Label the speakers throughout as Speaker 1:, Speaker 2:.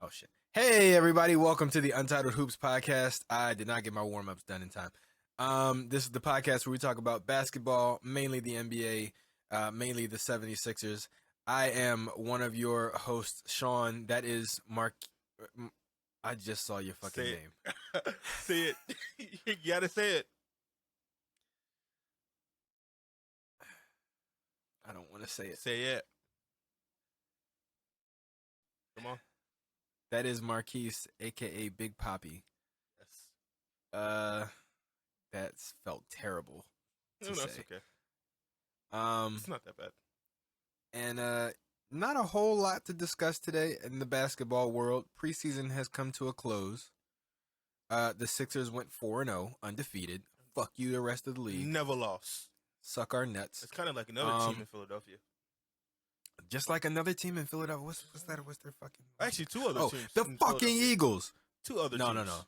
Speaker 1: Oh shit. Hey everybody, welcome to the Untitled Hoops podcast. I did not get my warm-ups done in time. This is the podcast where we talk about basketball, mainly the NBA, mainly the 76ers. I am one of your hosts, Sean. That is Mark. I just saw your fucking
Speaker 2: Say
Speaker 1: name.
Speaker 2: it. Say it. You gotta say it.
Speaker 1: I don't want to say it.
Speaker 2: Say it. Come on.
Speaker 1: That is Marquise, aka Big Poppy.
Speaker 2: Yes.
Speaker 1: That's felt terrible to
Speaker 2: No,
Speaker 1: say.
Speaker 2: that's okay. It's not that bad.
Speaker 1: And not a whole lot to discuss today in the basketball world. Preseason has come to a close. The Sixers went 4-0, undefeated. Fuck you, the rest of the league.
Speaker 2: Never lost.
Speaker 1: Suck our nuts.
Speaker 2: It's kind of like another team in Philadelphia.
Speaker 1: Just like another team in Philadelphia. What's that? What's their fucking?
Speaker 2: Actually, two other teams.
Speaker 1: The fucking Eagles.
Speaker 2: Two other teams.
Speaker 1: No.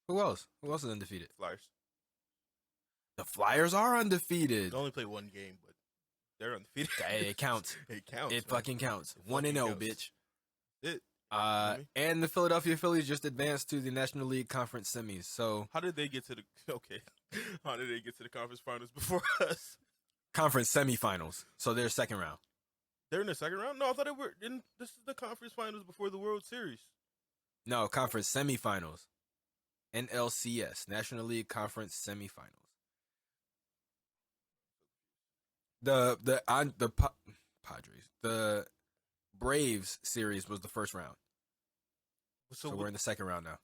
Speaker 1: Who else? Who else is undefeated?
Speaker 2: Flyers.
Speaker 1: The Flyers are undefeated.
Speaker 2: They only play one game, but they're undefeated.
Speaker 1: Hey, it counts.
Speaker 2: It counts.
Speaker 1: It fucking counts. 1-0, bitch.
Speaker 2: It.
Speaker 1: And the Philadelphia Phillies just advanced to the National League Conference semis. So
Speaker 2: How did they get to the How did they get to the conference finals before us?
Speaker 1: conference semifinals. So they're second round.
Speaker 2: They're in the second round? No, I thought they were in. This is the conference finals before the World Series.
Speaker 1: No, conference semifinals. NLCS, National League Conference semifinals. The Padres, the Braves series was the first round. So we're in the second round now.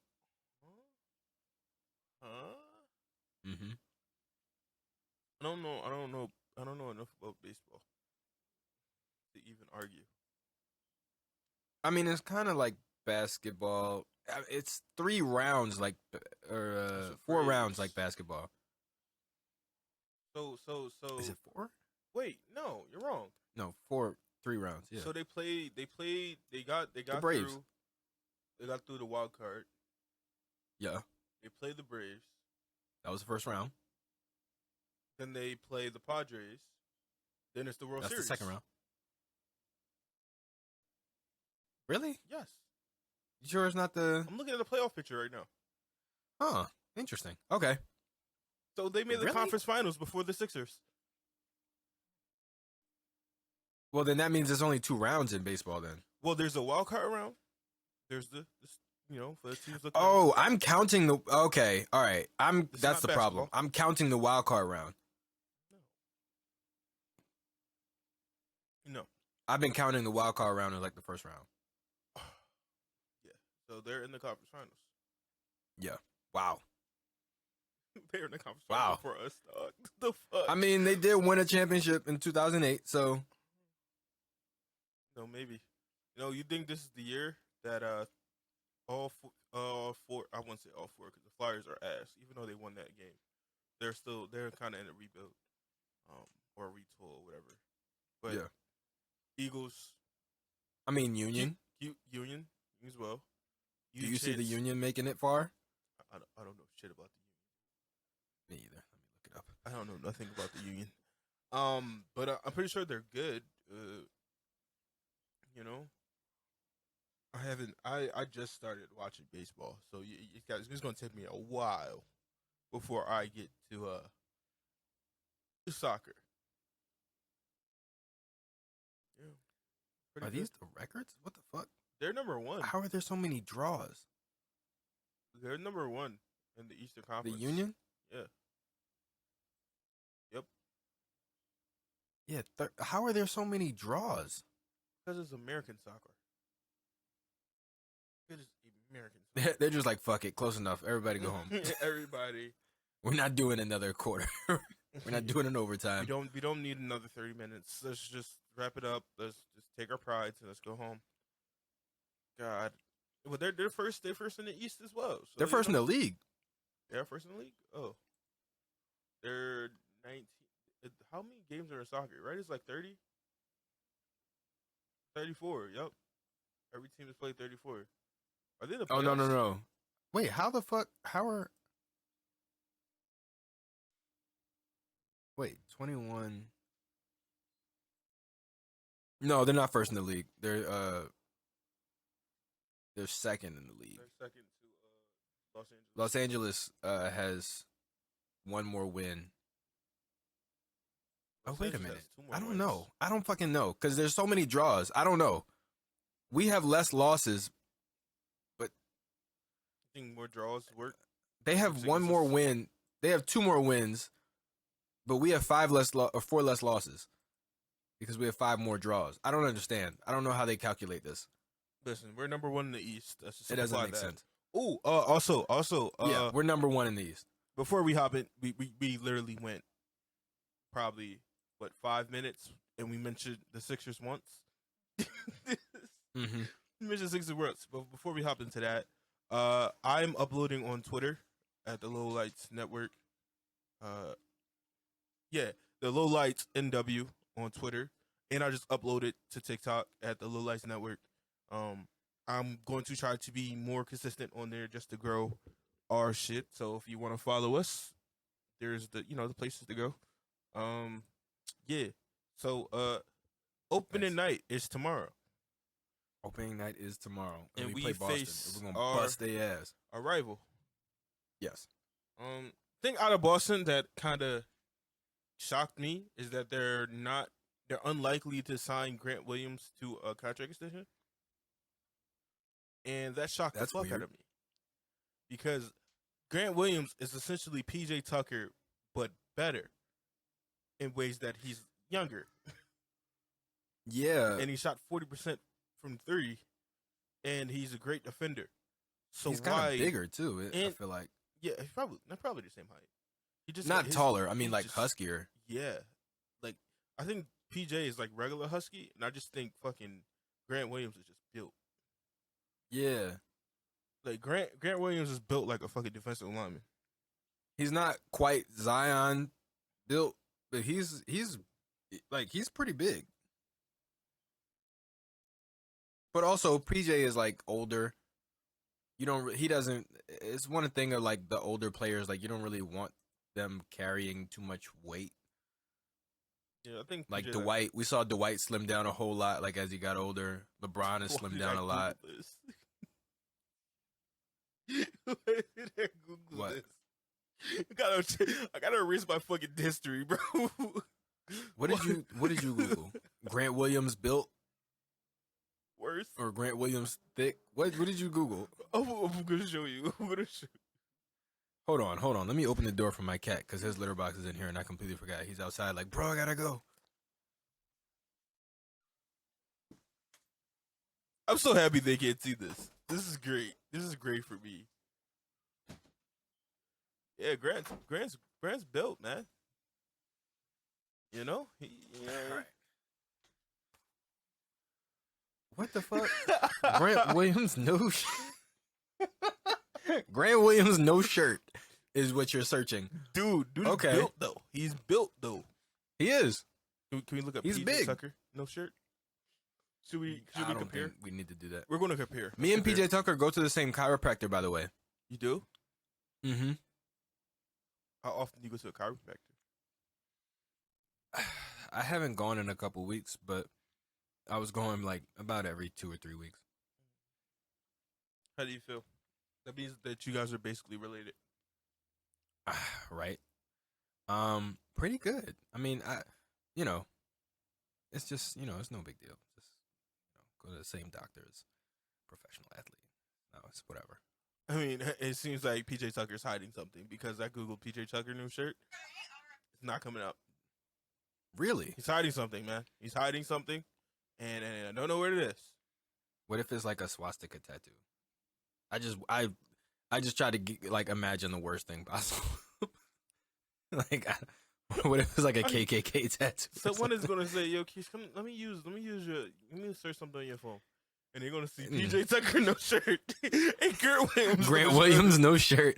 Speaker 1: Mm-hmm.
Speaker 2: I don't know enough about baseball to even argue.
Speaker 1: I mean, it's kind of like basketball. It's 3 rounds, like or 4 rounds, like basketball.
Speaker 2: So.
Speaker 1: Is it 4?
Speaker 2: Wait, no, you're wrong.
Speaker 1: No, 3 rounds. Yeah.
Speaker 2: So they got
Speaker 1: the Braves.
Speaker 2: They got through the wild card.
Speaker 1: Yeah.
Speaker 2: They played the Braves.
Speaker 1: That was the first round.
Speaker 2: Then they play the Padres. Then it's the World Series.
Speaker 1: That's the second round. Really?
Speaker 2: Yes.
Speaker 1: You sure it's not the?
Speaker 2: I'm looking at the playoff picture right now.
Speaker 1: Huh. Interesting. Okay.
Speaker 2: So they made the conference finals before the Sixers.
Speaker 1: Well, then that means there's only 2 rounds in baseball then.
Speaker 2: Well, there's a wild card round. There's for the teams.
Speaker 1: Oh, I'm counting the. Okay, all right. That's the problem.
Speaker 2: basketball.
Speaker 1: I'm counting the wild card round.
Speaker 2: No.
Speaker 1: I've been counting the wild card round as like the first round.
Speaker 2: Yeah. So they're in the conference finals.
Speaker 1: Yeah. Wow.
Speaker 2: They're in the conference finals for us, dog. The fuck.
Speaker 1: I mean, they did win a championship in 2008, so.
Speaker 2: No, maybe. You think this is the year that all four, I won't say all 4 because the Flyers are ass. Even though they won that game, they're kind of in a rebuild, or a retool or whatever. But
Speaker 1: yeah.
Speaker 2: Eagles.
Speaker 1: I mean, Union.
Speaker 2: Union as well.
Speaker 1: Do you see the Union making it far?
Speaker 2: I don't know shit about the
Speaker 1: Me
Speaker 2: Union.
Speaker 1: either. Let me look it up.
Speaker 2: I don't know nothing about the Union. But I'm pretty sure they're good. I just started watching baseball, so you guys, it's gonna take me a while before I get to soccer. Yeah.
Speaker 1: Are these the records? What the fuck?
Speaker 2: They're number 1.
Speaker 1: How are there so many draws?
Speaker 2: They're number 1 in the Eastern Conference.
Speaker 1: The Union?
Speaker 2: Yeah. Yep.
Speaker 1: Yeah. How are there so many draws?
Speaker 2: Because it's American soccer. It is American soccer.
Speaker 1: They're just like, fuck it, close enough. Everybody go home.
Speaker 2: Everybody.
Speaker 1: We're not doing another quarter. We're not doing an overtime.
Speaker 2: We don't need another 30 minutes. Let's just wrap it up. Let's just take our pride and let's go home. God. Well, they're first in the East as well. So
Speaker 1: they're first in the league.
Speaker 2: They're first in the league? Oh. They're 19. How many games are in soccer, right? It's like 30? 34, yep. Every team has played 34. Are they the playoffs?
Speaker 1: Oh, no. Wait, how the fuck? How are... Wait, 21... No, they're not first in the league. They're They're second in the league.
Speaker 2: They're second to Los Angeles.
Speaker 1: Los Angeles has one more win. Oh, wait a minute. I don't know. I don't fucking know because there's so many draws. I don't know. We have less losses, but
Speaker 2: I think more draws work.
Speaker 1: they have one more win. They have two more wins, but we have four less losses because we have 5 more draws. I don't understand. I don't know how they calculate this.
Speaker 2: Listen, we're number 1 in the East. That's just
Speaker 1: It doesn't make sense.
Speaker 2: Oh, also,
Speaker 1: Yeah, we're number 1 in the East.
Speaker 2: Before we hop in, we literally went probably 5 minutes, and we mentioned the Sixers once.
Speaker 1: Mm-hmm.
Speaker 2: We mentioned Sixers once, but before we hop into that, I'm uploading on Twitter at the Lowlights Network. The Lowlights NW on Twitter, and I just uploaded to TikTok at the Lowlights Network. I'm going to try to be more consistent on there just to grow our shit. So if you want to follow us, there's the places to go. Yeah. So opening night is tomorrow.
Speaker 1: Opening night is tomorrow,
Speaker 2: and we
Speaker 1: play Boston.
Speaker 2: face
Speaker 1: We're gonna bust their ass.
Speaker 2: Our rival.
Speaker 1: Yes.
Speaker 2: Thing out of Boston that kind of shocked me is that they're unlikely to sign Grant Williams to a contract extension. And that shocked the fuck out of me. Because Grant Williams is essentially PJ Tucker, but better in ways that he's younger.
Speaker 1: Yeah.
Speaker 2: And he shot 40% from 3, and he's a great defender. So
Speaker 1: he's kind of bigger, too, I feel like.
Speaker 2: Yeah, he's probably the same height. He just
Speaker 1: not taller. I mean, like, huskier.
Speaker 2: Yeah. Like, I think PJ is like regular husky, and I just think fucking Grant Williams is just built.
Speaker 1: Yeah.
Speaker 2: Like, Grant Williams is built like a fucking defensive lineman.
Speaker 1: He's not quite Zion built, but he's pretty big. But also, PJ is like older. It's one thing of like the older players, like you don't really want them carrying too much weight.
Speaker 2: Yeah, I think
Speaker 1: like PJ, Dwight, we saw Dwight slim down a whole lot, like as he got older. LeBron has slimmed down a lot.
Speaker 2: Why did I Google this? I gotta erase my fucking history, bro.
Speaker 1: What did you Google? Grant Williams built?
Speaker 2: Worse?
Speaker 1: Or Grant Williams thick? What did you Google?
Speaker 2: I'm gonna show you.
Speaker 1: Hold on. Let me open the door for my cat because his litter box is in here and I completely forgot. He's outside like, bro, I gotta go.
Speaker 2: I'm so happy they can't see this. This is great. This is great for me. Yeah, Grant's built, man. You know?
Speaker 1: All right. What the fuck? Grant Williams no Grant Williams no shirt is what you're searching.
Speaker 2: Dude okay. Built though. He's built though.
Speaker 1: He is.
Speaker 2: Can we look up
Speaker 1: He's
Speaker 2: PJ
Speaker 1: big.
Speaker 2: Tucker? No shirt? Should we compare?
Speaker 1: We need to do that.
Speaker 2: We're going to compare.
Speaker 1: Me and PJ Tucker go to the same chiropractor, by the way.
Speaker 2: You do?
Speaker 1: Mm-hmm.
Speaker 2: How often do you go to a chiropractor?
Speaker 1: I haven't gone in a couple weeks, but I was going like about every 2 or 3 weeks.
Speaker 2: How do you feel? That means that you guys are basically related.
Speaker 1: Right. Pretty good. I mean, it's just, it's no big deal. Just, go to the same doctor as professional athlete. No, it's whatever.
Speaker 2: I mean, it seems like PJ Tucker's hiding something because I Googled PJ Tucker new shirt. It's not coming up.
Speaker 1: Really?
Speaker 2: He's hiding something, man. He's hiding something, and I don't know what it is.
Speaker 1: What if it's like a swastika tattoo? I just try to imagine the worst thing possible. What if it's like a KKK tattoo?
Speaker 2: Someone is gonna say, "Yo, Keith, let me search something on your phone," and they're gonna see PJ Tucker no shirt and
Speaker 1: Grant Williams no shirt.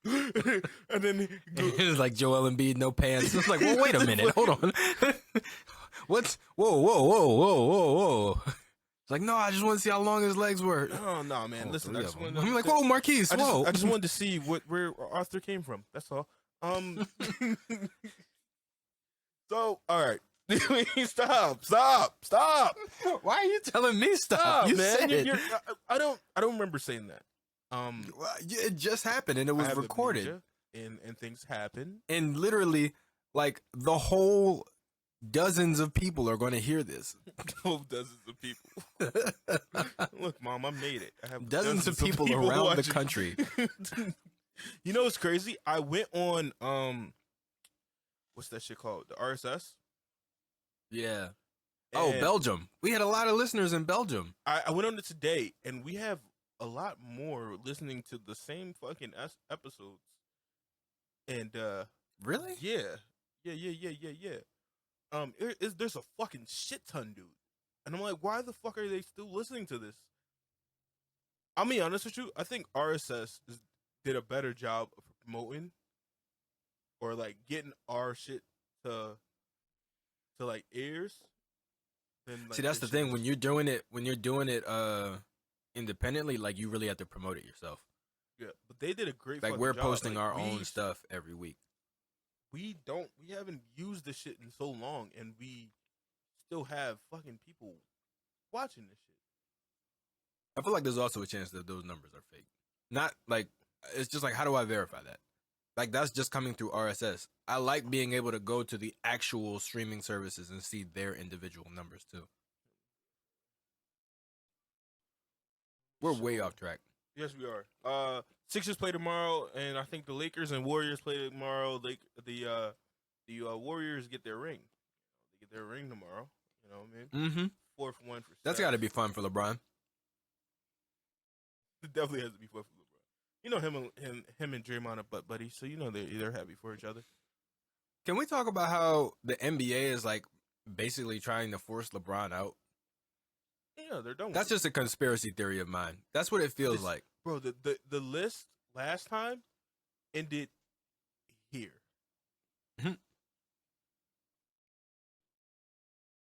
Speaker 2: And then
Speaker 1: it's like Joel Embiid no pants. It's like, well, wait a minute, hold on. What's whoa? It's like, no, I just want to see how long his legs were.
Speaker 2: Oh no, man! Listen,
Speaker 1: I'm like, whoa, Marquise, whoa!
Speaker 2: I just wanted to see where Arthur came from. That's all. So, all right. Stop.
Speaker 1: Why are you telling me stop? You
Speaker 2: man.
Speaker 1: said it.
Speaker 2: I don't remember saying that.
Speaker 1: Well, it just happened and it
Speaker 2: I
Speaker 1: was
Speaker 2: have
Speaker 1: recorded.
Speaker 2: amnesia, and things happen.
Speaker 1: And literally, like, the whole dozens of people are going to hear this.
Speaker 2: Dozens of people. Look, Mom, I made it. I have
Speaker 1: Dozens of people around
Speaker 2: watching.
Speaker 1: the country.
Speaker 2: You know what's crazy? I went on what's that shit called? The RSS.
Speaker 1: Yeah. Oh,
Speaker 2: And
Speaker 1: Belgium. We had a lot of listeners in Belgium.
Speaker 2: I went on it today, and we have a lot more listening to the same fucking episodes. And
Speaker 1: Really?
Speaker 2: yeah. There's a fucking shit ton, dude. And I'm like, why the fuck are they still listening to this? I'll be honest with you. I think did a better job of promoting or like getting our shit to like ears. Than, like,
Speaker 1: See, that's the thing. When you're doing it independently, like, you really have to promote it yourself.
Speaker 2: Yeah, but they did a great.
Speaker 1: Like,
Speaker 2: fucking
Speaker 1: we're
Speaker 2: job.
Speaker 1: posting
Speaker 2: Like,
Speaker 1: our own stuff every week.
Speaker 2: We haven't used this shit in so long, and we still have fucking people watching this shit.
Speaker 1: I feel like there's also a chance that those numbers are fake. Not like, it's just like, how do I verify that? Like, that's just coming through RSS. I like being able to go to the actual streaming services and see their individual numbers too. We're way off track.
Speaker 2: Yes, we are. Sixers play tomorrow, and I think the Lakers and Warriors play tomorrow. The Warriors get their ring. They get their ring tomorrow. You know what I mean?
Speaker 1: Mm-hmm.
Speaker 2: 4 for 1 for.
Speaker 1: That's got to be fun for LeBron.
Speaker 2: It definitely has to be fun for LeBron. You know him and Draymond are butt buddies, so you know they're happy for each other.
Speaker 1: Can we talk about how the NBA is like basically trying to force LeBron out?
Speaker 2: Yeah, they're done.
Speaker 1: That's just a conspiracy theory of mine. That's what it feels like,
Speaker 2: bro. The list last time ended here.
Speaker 1: Mm-hmm.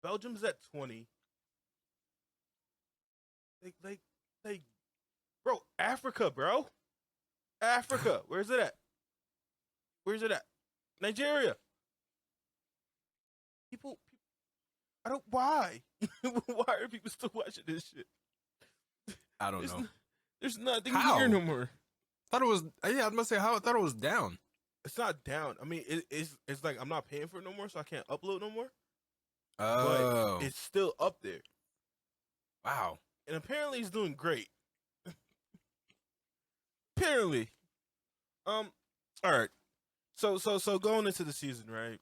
Speaker 2: Belgium's at 20. Like, bro, Africa, bro. Africa, where's it at? Nigeria. People, I don't. Why? Why are people still watching this shit?
Speaker 1: I don't know.
Speaker 2: There's nothing
Speaker 1: How?
Speaker 2: here no more.
Speaker 1: I thought it was. Yeah, I was must say how I thought it was down.
Speaker 2: It's not down. I mean, it's like I'm not paying for it no more, so I can't upload no more.
Speaker 1: Oh,
Speaker 2: But it's still up there.
Speaker 1: wow.
Speaker 2: And apparently he's doing great. Apparently. All right. So going into the season, right?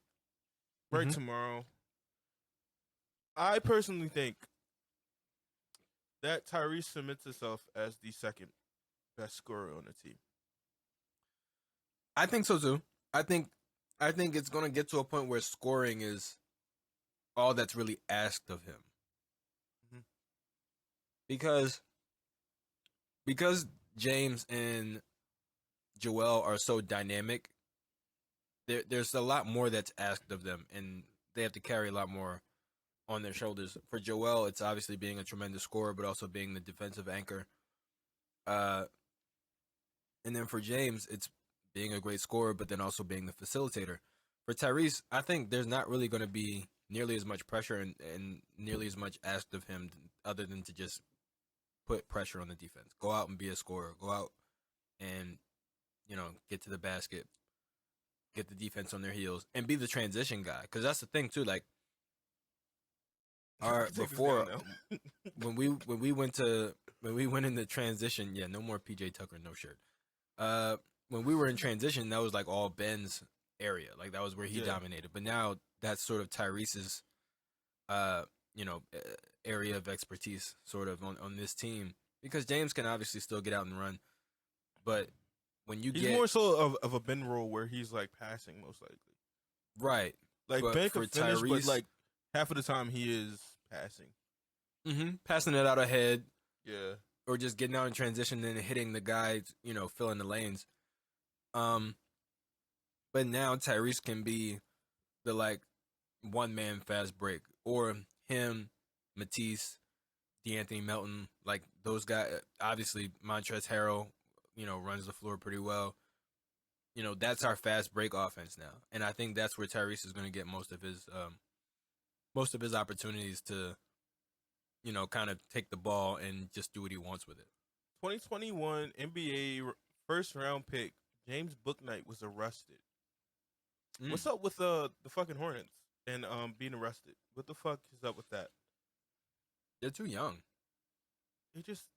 Speaker 2: Right, tomorrow. I personally think that Tyrese submits himself as the second best scorer on the team.
Speaker 1: I think so too. I think it's gonna get to a point where scoring is all that's really asked of him.
Speaker 2: Mm-hmm.
Speaker 1: Because James and Joel are so dynamic, there's a lot more that's asked of them, and they have to carry a lot more on their shoulders. For Joel, it's obviously being a tremendous scorer, but also being the defensive anchor. And then for James, it's being a great scorer, but then also being the facilitator. For Tyrese, I think there's not really going to be nearly as much pressure and nearly as much asked of him other than to just put pressure on the defense. Go out and be a scorer. Go out and, get to the basket, get the defense on their heels, and be the transition guy. Because that's the thing, too. Like, before, when we went in the transition, yeah, no more PJ Tucker, no shirt. When we were in transition, that was like all Ben's area, like that was where he dominated. But now that's sort of Tyrese's, area of expertise, sort of on this team, because James can obviously still get out and run, but when he's
Speaker 2: more so of a Ben role where he's like passing most likely,
Speaker 1: right?
Speaker 2: Like
Speaker 1: but
Speaker 2: Ben
Speaker 1: for
Speaker 2: can finish,
Speaker 1: Tyrese,
Speaker 2: but like half of the time he is passing.
Speaker 1: Passing it out ahead,
Speaker 2: yeah,
Speaker 1: or just getting out in transition and hitting the guys, filling the lanes. But now Tyrese can be the like one man fast break, or him, Matisse, DeAnthony Melton, like those guys. Obviously, Montrezl Harrell, runs the floor pretty well. That's our fast break offense now, and I think that's where Tyrese is going to get most of his most of his opportunities to, kind of take the ball and just do what he wants with it.
Speaker 2: 2021 NBA first round pick James Bouknight was arrested.
Speaker 1: Mm.
Speaker 2: What's up with the fucking Hornets and being arrested? What the fuck is up with that?
Speaker 1: They're too young.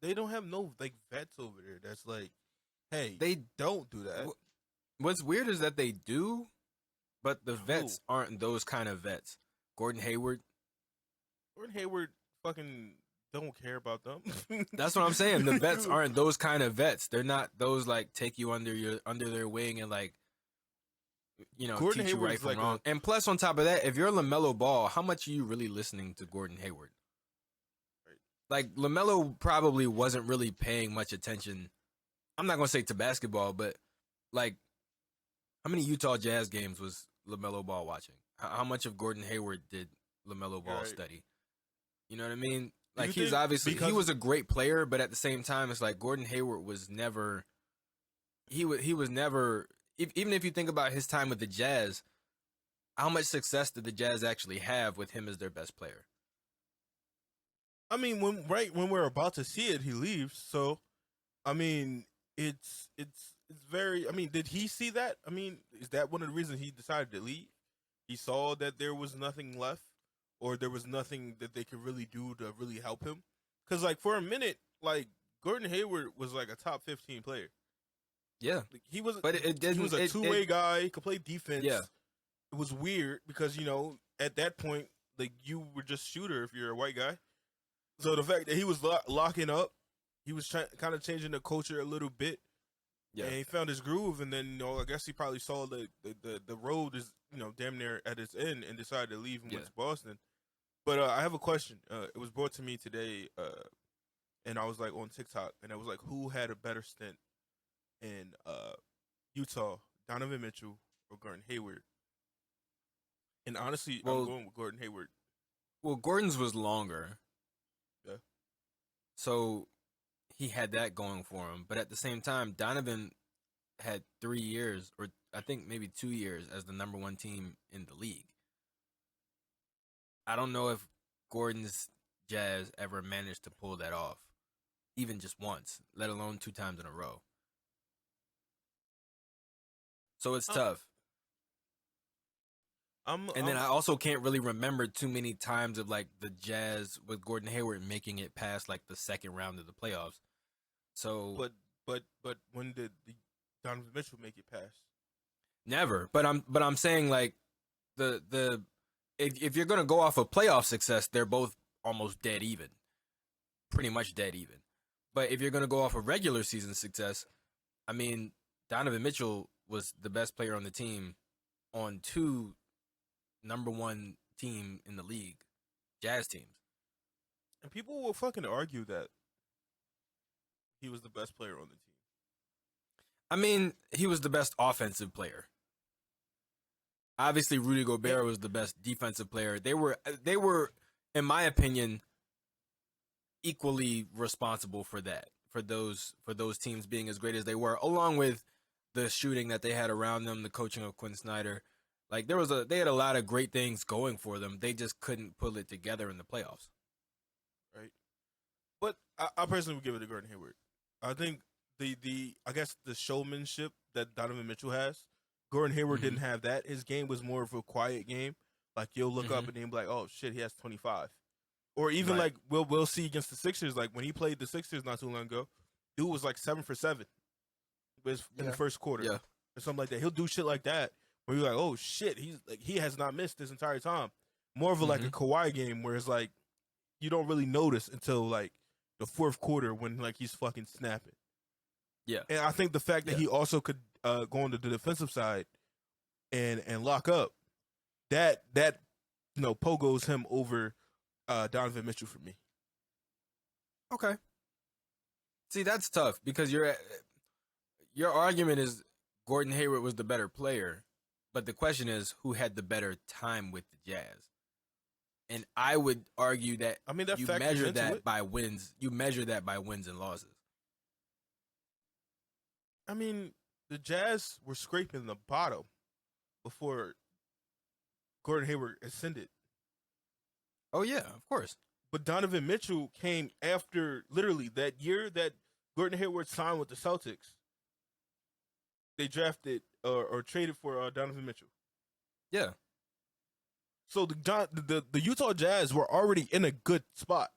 Speaker 2: They don't have no like vets over there. That's like, hey,
Speaker 1: They
Speaker 2: don't do that.
Speaker 1: What's weird is that they do, but the
Speaker 2: Who?
Speaker 1: vets aren't those kind of vets. Gordon Hayward.
Speaker 2: Gordon Hayward fucking don't care about them.
Speaker 1: That's what I'm saying. The vets aren't those kind of vets. They're not those like take you under their wing and like
Speaker 2: Gordon
Speaker 1: teach you right
Speaker 2: Hayward's
Speaker 1: from
Speaker 2: like
Speaker 1: wrong. And plus, on top of that, if you're LaMelo Ball, how much are you really listening to Gordon Hayward?
Speaker 2: Right.
Speaker 1: Like LaMelo probably wasn't really paying much attention. I'm not gonna say to basketball, but like, how many Utah Jazz games was LaMelo Ball watching? How much of Gordon Hayward did LaMelo Ball study? You know what I mean? Like, he's obviously he was a great player, but at the same time, it's like Gordon Hayward was never. He was never. Even if you think about his time with the Jazz, how much success did the Jazz actually have with him as their best player?
Speaker 2: I mean, when we're about to see it, he leaves. So, I mean, it's very. I mean, did he see that? I mean, is that one of the reasons he decided to leave? He saw that there was nothing left, or there was nothing that they could really do to really help him. Because, like, for a minute, like Gordon Hayward was like a top 15 player.
Speaker 1: Yeah,
Speaker 2: like, he was.
Speaker 1: But
Speaker 2: he was a two-way guy. He could play defense.
Speaker 1: Yeah,
Speaker 2: it was weird because at that point, like you were just shooter if you're a white guy. So the fact that he was locking up, he was kind of changing the culture a little bit. Yeah, and he found his groove, and then I guess he probably saw the road is damn near at its end, and decided to leave and went to Boston. But I have a question. It was brought to me today, and I was like on TikTok, and I was like, who had a better stint in Utah, Donovan Mitchell or Gordon Hayward? And honestly, I'm going with Gordon Hayward.
Speaker 1: Well, Gordon's was longer.
Speaker 2: Yeah.
Speaker 1: So he had that going for him. But at the same time, Donovan had 3 years, or I think maybe 2 years, as the number one team in the league. I don't know if Gordon's Jazz ever managed to pull that off, even just once, let alone 2 times in a row. So it's tough. And then I also can't really remember too many times of like the Jazz with Gordon Hayward making it past like the second round of the playoffs. So,
Speaker 2: but when did the Donovan Mitchell make it past?
Speaker 1: Never. But I'm saying like the if you're gonna go off of playoff success, they're both almost dead even, pretty much dead even. But if you're gonna go off of regular season success, I mean, Donovan Mitchell was the best player on the team on 2 number one team in the league Jazz teams,
Speaker 2: and people will fucking argue that he was the best player on the team.
Speaker 1: I mean, he was the best offensive player. Obviously, Rudy Gobert was the best defensive player. They were, in my opinion, equally responsible for that, for those teams being as great as they were, along with the shooting that they had around them, the coaching of Quinn Snyder. Like they had a lot of great things going for them. They just couldn't pull it together in the playoffs.
Speaker 2: Right. But I personally would give it to Gordon Hayward. I think I guess the showmanship that Donovan Mitchell has, Gordon Hayward didn't have that. His game was more of a quiet game. Like you'll look up and then be like, oh shit, he has 25. Or even like we'll see against the Sixers, like when he played the Sixers not too long ago, dude was like 7 for 7 in the first quarter.
Speaker 1: Yeah.
Speaker 2: Or something like that. He'll do shit like that. Where you're like, oh shit, he has not missed this entire time. More of like a Kawhi game where it's like you don't really notice until like the fourth quarter when like he's fucking snapping.
Speaker 1: Yeah,
Speaker 2: and I think the fact that he also could go on to the defensive side and lock up that pogos him over Donovan Mitchell for me.
Speaker 1: Okay. See, that's tough because your argument is Gordon Hayward was the better player. But the question is, who had the better time with the Jazz? And I would argue that you measure that by wins. You measure that by wins and losses.
Speaker 2: I mean, the Jazz were scraping the bottom before Gordon Hayward ascended.
Speaker 1: Oh yeah, of course.
Speaker 2: But Donovan Mitchell came after literally that year that Gordon Hayward signed with the Celtics. They drafted or traded for Donovan Mitchell.
Speaker 1: Yeah.
Speaker 2: So the Utah Jazz were already in a good spot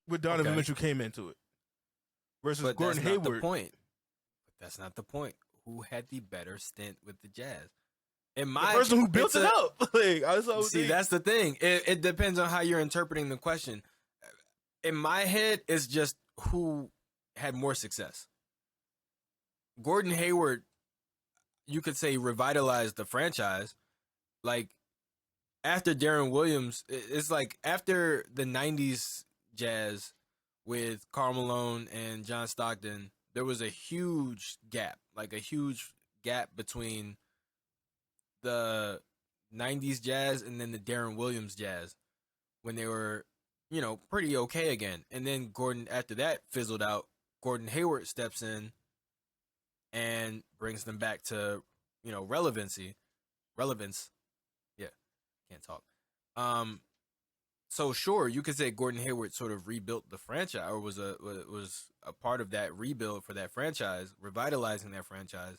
Speaker 2: when Donovan
Speaker 1: Okay.
Speaker 2: Mitchell came into it. Versus
Speaker 1: But that's
Speaker 2: Gordon
Speaker 1: not the
Speaker 2: Hayward.
Speaker 1: point. That's not the point. Who had the better stint with the Jazz? In
Speaker 2: The
Speaker 1: my,
Speaker 2: person who built
Speaker 1: it's
Speaker 2: it
Speaker 1: a
Speaker 2: up. Like,
Speaker 1: see. That's the thing. It depends on how you're interpreting the question. In my head, it's just who had more success. Gordon Hayward, you could say, revitalized the franchise. Like after Darren Williams, it's like after the '90s Jazz with Karl Malone and John Stockton, there was a huge gap, like a huge gap between the '90s Jazz and then the Darren Williams Jazz when they were, pretty okay again. And then Gordon, after that fizzled out, Gordon Hayward steps in and brings them back to, relevance. Yeah, can't talk. Um, so sure, you could say Gordon Hayward sort of rebuilt the franchise, or was a part of that rebuild for that franchise, revitalizing that franchise.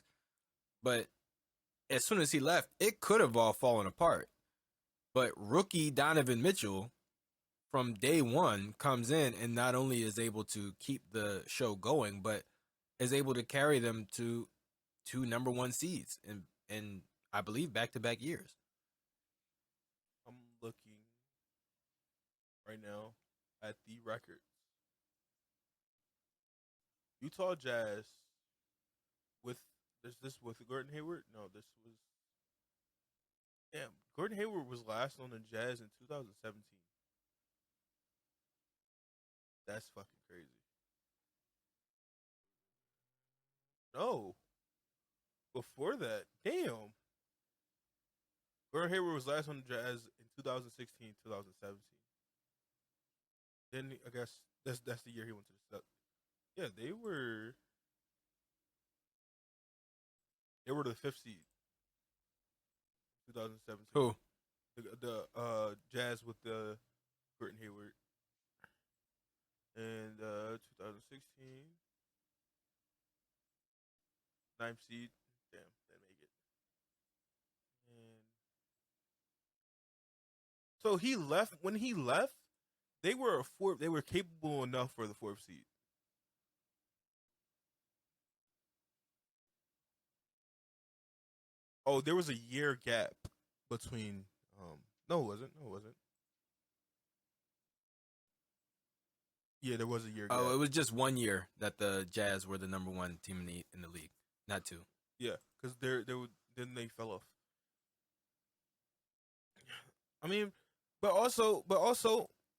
Speaker 1: But as soon as he left, it could have all fallen apart. But rookie Donovan Mitchell, from day one, comes in and not only is able to keep the show going, but is able to carry them to two number one seeds in I believe back to back years.
Speaker 2: I'm looking right now at the records. Utah Jazz with this with Gordon Hayward? No, this was damn. Gordon Hayward was last on the Jazz in 2017. That's fucking crazy. No, before that, damn. Gordon Hayward was last on the Jazz in 2016, 2017. Then I guess that's the year he went to the Celtics. Yeah, they were the fifth seed, 2017.
Speaker 1: Who?
Speaker 2: The Jazz with the Gordon Hayward and 2016 ninth seed. Damn, they make it. And so he left. When he left, they were a fourth. They were capable enough for the fourth seed. Oh, there was a year gap between. No, it wasn't. No, it wasn't. Yeah, there was a year
Speaker 1: Oh,
Speaker 2: gap.
Speaker 1: it was just 1 year that the Jazz were the number one team in the league, not two.
Speaker 2: Yeah, because then they fell off. I mean, but also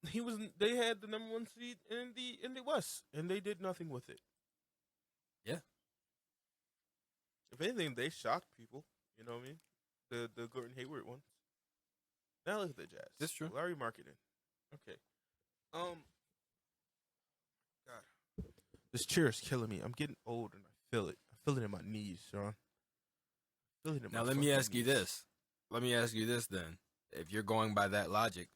Speaker 2: he was. They had the number one seed in the West, and they did nothing with it.
Speaker 1: Yeah,
Speaker 2: If anything, they shocked people. You know what I mean? The Gordon Hayward ones. Now look at the Jazz.
Speaker 1: that's true.
Speaker 2: Larry Marketing. Okay. God, this chair is killing me. I'm getting old, and I feel it. I feel it in my knees, Sean. I feel it in
Speaker 1: Now
Speaker 2: my
Speaker 1: let me
Speaker 2: fucking
Speaker 1: ask you
Speaker 2: knees.
Speaker 1: this. Let me ask you this then. If you're going by that logic,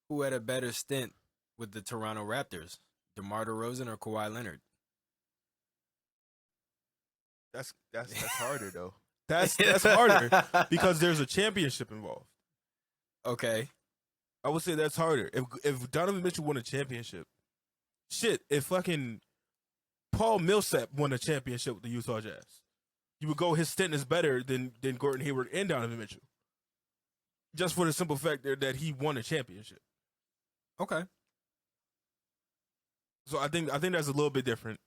Speaker 1: who had a better stint with the Toronto Raptors, DeMar DeRozan or Kawhi Leonard?
Speaker 2: That's harder though. That's harder because there's a championship involved.
Speaker 1: Okay.
Speaker 2: I would say that's harder. If Donovan Mitchell won a championship, shit. If fucking Paul Millsap won a championship with the Utah Jazz, you would go his stint is better than Gordon Hayward and Donovan Mitchell, just for the simple fact that he won a championship.
Speaker 1: Okay.
Speaker 2: So I think that's a little bit different.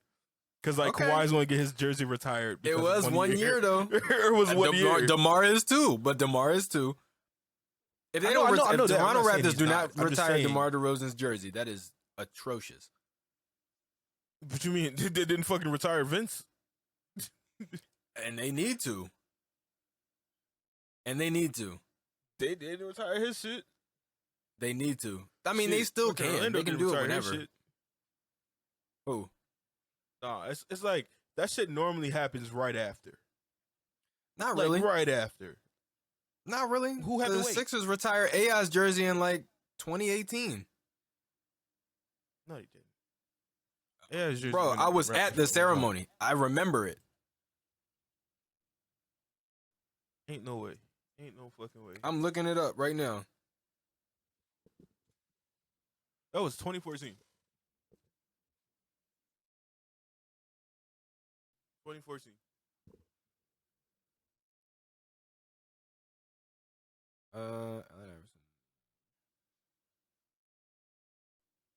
Speaker 2: Because like
Speaker 1: Okay.
Speaker 2: Kawhi's going to get his jersey retired.
Speaker 1: It
Speaker 2: because
Speaker 1: was
Speaker 2: of
Speaker 1: 1 year though.
Speaker 2: It was 1 year.
Speaker 1: DeMar is too, but DeMar is too. If they
Speaker 2: I know
Speaker 1: don't,
Speaker 2: that.
Speaker 1: if Toronto
Speaker 2: I'm not saying
Speaker 1: Raptors
Speaker 2: he's
Speaker 1: do
Speaker 2: not.
Speaker 1: not
Speaker 2: I'm just
Speaker 1: retire
Speaker 2: saying.
Speaker 1: DeMar DeRozan's jersey, that is atrocious.
Speaker 2: What you mean? They didn't fucking retire Vince?
Speaker 1: And they need to. And they need to.
Speaker 2: They didn't retire his shit.
Speaker 1: They need to. I mean,
Speaker 2: Shit,
Speaker 1: they still
Speaker 2: fucking
Speaker 1: can.
Speaker 2: Orlando
Speaker 1: They can
Speaker 2: didn't
Speaker 1: do it
Speaker 2: retire his
Speaker 1: whenever.
Speaker 2: shit.
Speaker 1: Who?
Speaker 2: Nah, it's like that shit normally happens right after.
Speaker 1: Not
Speaker 2: Like
Speaker 1: really.
Speaker 2: right after.
Speaker 1: Not really.
Speaker 2: Who had to
Speaker 1: The
Speaker 2: wait?
Speaker 1: Sixers retired AI's jersey in like 2018.
Speaker 2: No, he didn't. Yeah, his jersey
Speaker 1: Bro,
Speaker 2: been
Speaker 1: I was
Speaker 2: around
Speaker 1: at the
Speaker 2: for a while.
Speaker 1: ceremony. I remember it.
Speaker 2: Ain't no way. Ain't no fucking way.
Speaker 1: I'm looking it up right now.
Speaker 2: That was 2014. 2014.
Speaker 1: Allen Iverson.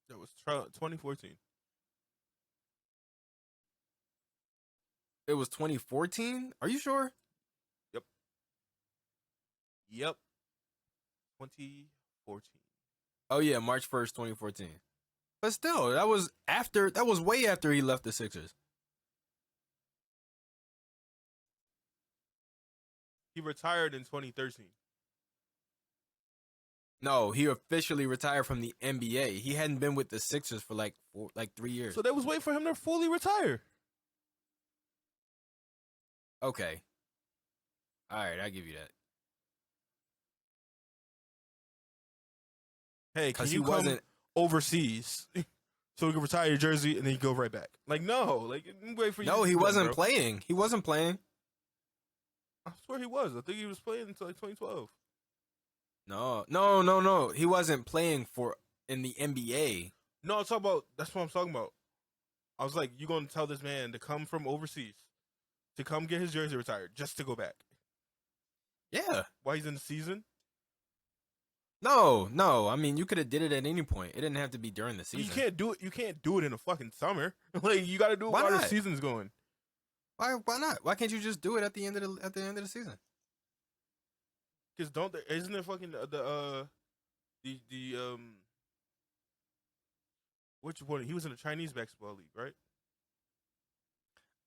Speaker 2: That was 2014.
Speaker 1: It was 2014? Are you sure?
Speaker 2: Yep. Yep. 2014.
Speaker 1: Oh yeah, March 1st, 2014. But still, that was way after he left the Sixers.
Speaker 2: He retired in 2013.
Speaker 1: No, he officially retired from the NBA. He hadn't been with the Sixers for like 3 years.
Speaker 2: So they was waiting for him to fully retire.
Speaker 1: Okay. All right, I give you that.
Speaker 2: Hey, can
Speaker 1: Because
Speaker 2: you come overseas so we can retire your jersey and then you go right back? Like, no. Like, wait for you.
Speaker 1: No,
Speaker 2: to
Speaker 1: he
Speaker 2: do that,
Speaker 1: wasn't
Speaker 2: bro.
Speaker 1: playing. He wasn't playing.
Speaker 2: I swear he was. I think he was playing until like 2012.
Speaker 1: No. He wasn't playing in the NBA.
Speaker 2: No, I'm talking about. That's what I'm talking about. I was like, you gonna tell this man to come from overseas to come get his jersey retired just to go back?
Speaker 1: Yeah.
Speaker 2: While he's in the season?
Speaker 1: No. I mean, you could have did it at any point. It didn't have to be during the season.
Speaker 2: You can't do it. You can't do it in the fucking summer. Like, you got to do it
Speaker 1: Why
Speaker 2: while the
Speaker 1: not?
Speaker 2: season's going.
Speaker 1: Why not? Why can't you just do it at the end of the season?
Speaker 2: Because isn't it fucking the which one? He was in the Chinese basketball league, right?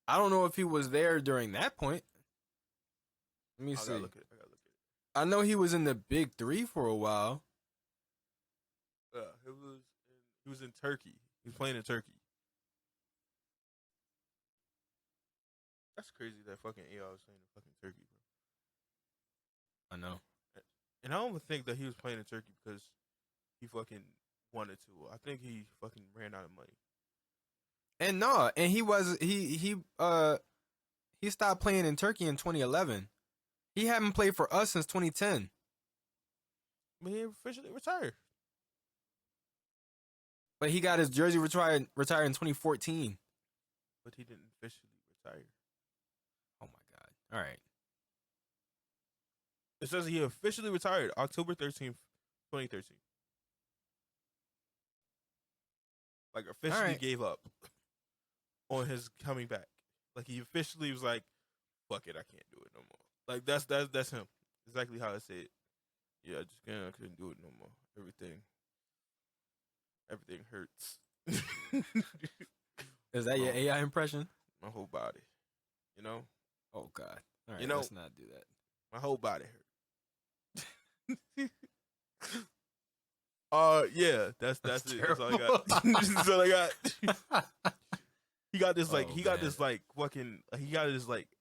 Speaker 1: I don't know if he was there during that point. Let me see.
Speaker 2: I gotta look at it.
Speaker 1: I know he was in the Big Three for a while.
Speaker 2: He was in Turkey. He was playing in Turkey. That's crazy that fucking AI was playing in fucking Turkey, bro.
Speaker 1: I know.
Speaker 2: And I don't even think that he was playing in Turkey because he fucking wanted to. I think he fucking ran out of money.
Speaker 1: And he stopped playing in Turkey in 2011. He hadn't played for us since 2010.
Speaker 2: But he officially retired.
Speaker 1: But he got his jersey retired in 2014.
Speaker 2: But he didn't officially retire.
Speaker 1: Oh my god. All right.
Speaker 2: It says he officially retired October 13th, 2013. Like, officially gave up on his coming back. Like, he officially was like, fuck it, I can't do it no more. Like, that's him. Exactly how I say it. Yeah, I couldn't do it no more. Everything hurts.
Speaker 1: Is that your AI impression?
Speaker 2: My whole body. You know?
Speaker 1: Oh god. All right,
Speaker 2: You know,
Speaker 1: let's not do that.
Speaker 2: My whole body hurt. Yeah, that's it. That's all I got. That's all I got. He got this like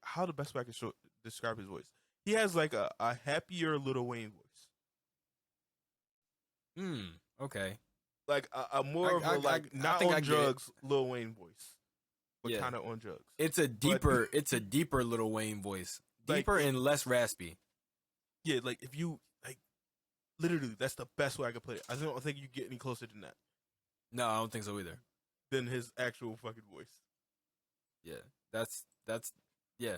Speaker 2: how the best way I can describe his voice. He has like a happier Lil Wayne voice.
Speaker 1: Okay.
Speaker 2: Like a more of a like not on drugs Lil Wayne voice, but
Speaker 1: Yeah.
Speaker 2: kind of on drugs.
Speaker 1: It's a deeper Lil Wayne voice, deeper and less raspy.
Speaker 2: Yeah, like if you like, literally, that's the best way I could put it. I don't think you get any closer than that.
Speaker 1: No, I don't think so either.
Speaker 2: Than his actual fucking voice.
Speaker 1: Yeah, that's yeah.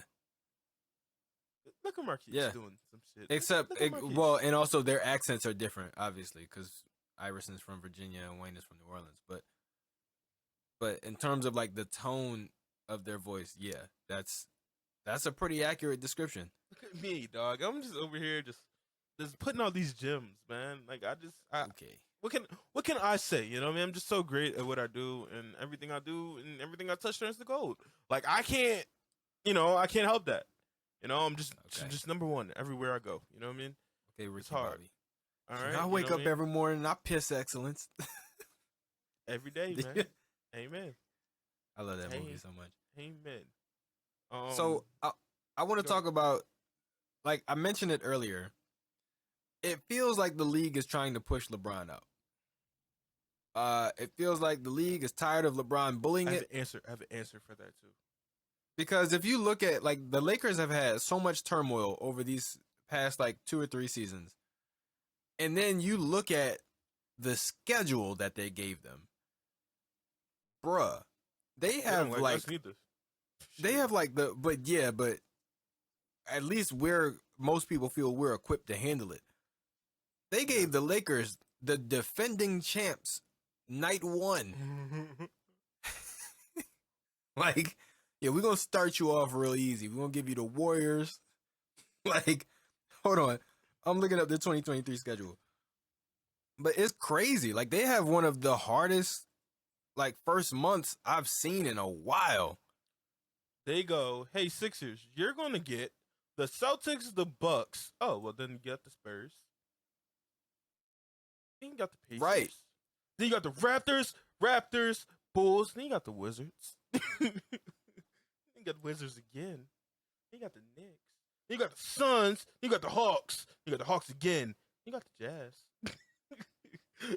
Speaker 2: Look at Marquise doing some shit.
Speaker 1: Except, and also their accents are different, obviously, because Iverson's from Virginia and Wayne is from New Orleans. But in terms of like the tone of their voice, yeah, that's a pretty accurate description.
Speaker 2: Look at me, dog. I'm just over here just putting all these gems, man. Like
Speaker 1: okay.
Speaker 2: What can I say? You know what I mean? I'm just so great at what I do, and everything I do and everything I touch turns to gold. Like I can't help that. You know, I'm just number one everywhere I go. You know what I mean?
Speaker 1: Okay, Ricky
Speaker 2: it's hard.
Speaker 1: Bobby.
Speaker 2: All right.
Speaker 1: I wake up every morning and I piss excellence.
Speaker 2: Every day, man. Amen.
Speaker 1: I love that movie so much.
Speaker 2: Amen.
Speaker 1: So I want to talk about, like I mentioned it earlier, it feels like the league is trying to push LeBron out. It feels like the league is tired of LeBron bullying
Speaker 2: I have
Speaker 1: it.
Speaker 2: an answer. I have an answer for that too.
Speaker 1: Because if you look at like the Lakers have had so much turmoil over these past like 2 or 3 seasons, and then you look at the schedule that they gave them, bruh. They have
Speaker 2: Like
Speaker 1: like
Speaker 2: us neither.
Speaker 1: they have like but at least most people feel we're equipped to handle it. They gave the Lakers, the defending champs, night 1. Like, yeah, we're gonna start you off real easy. We're gonna give you the Warriors. Like, hold on. I'm looking up the 2023 schedule. But it's crazy. Like, they have one of the hardest like first months I've seen in a while.
Speaker 2: They go, hey Sixers, you're gonna get the Celtics, the Bucks. Oh well, then you got the Spurs. Then you got the Pacers.
Speaker 1: Right.
Speaker 2: Then you got the Raptors, Bulls. Then you got the Wizards. Then you got the Wizards again. Then you got the Knicks. Then you got the Suns. Then you got the Hawks. Then you got the Hawks again. Then you got the Jazz.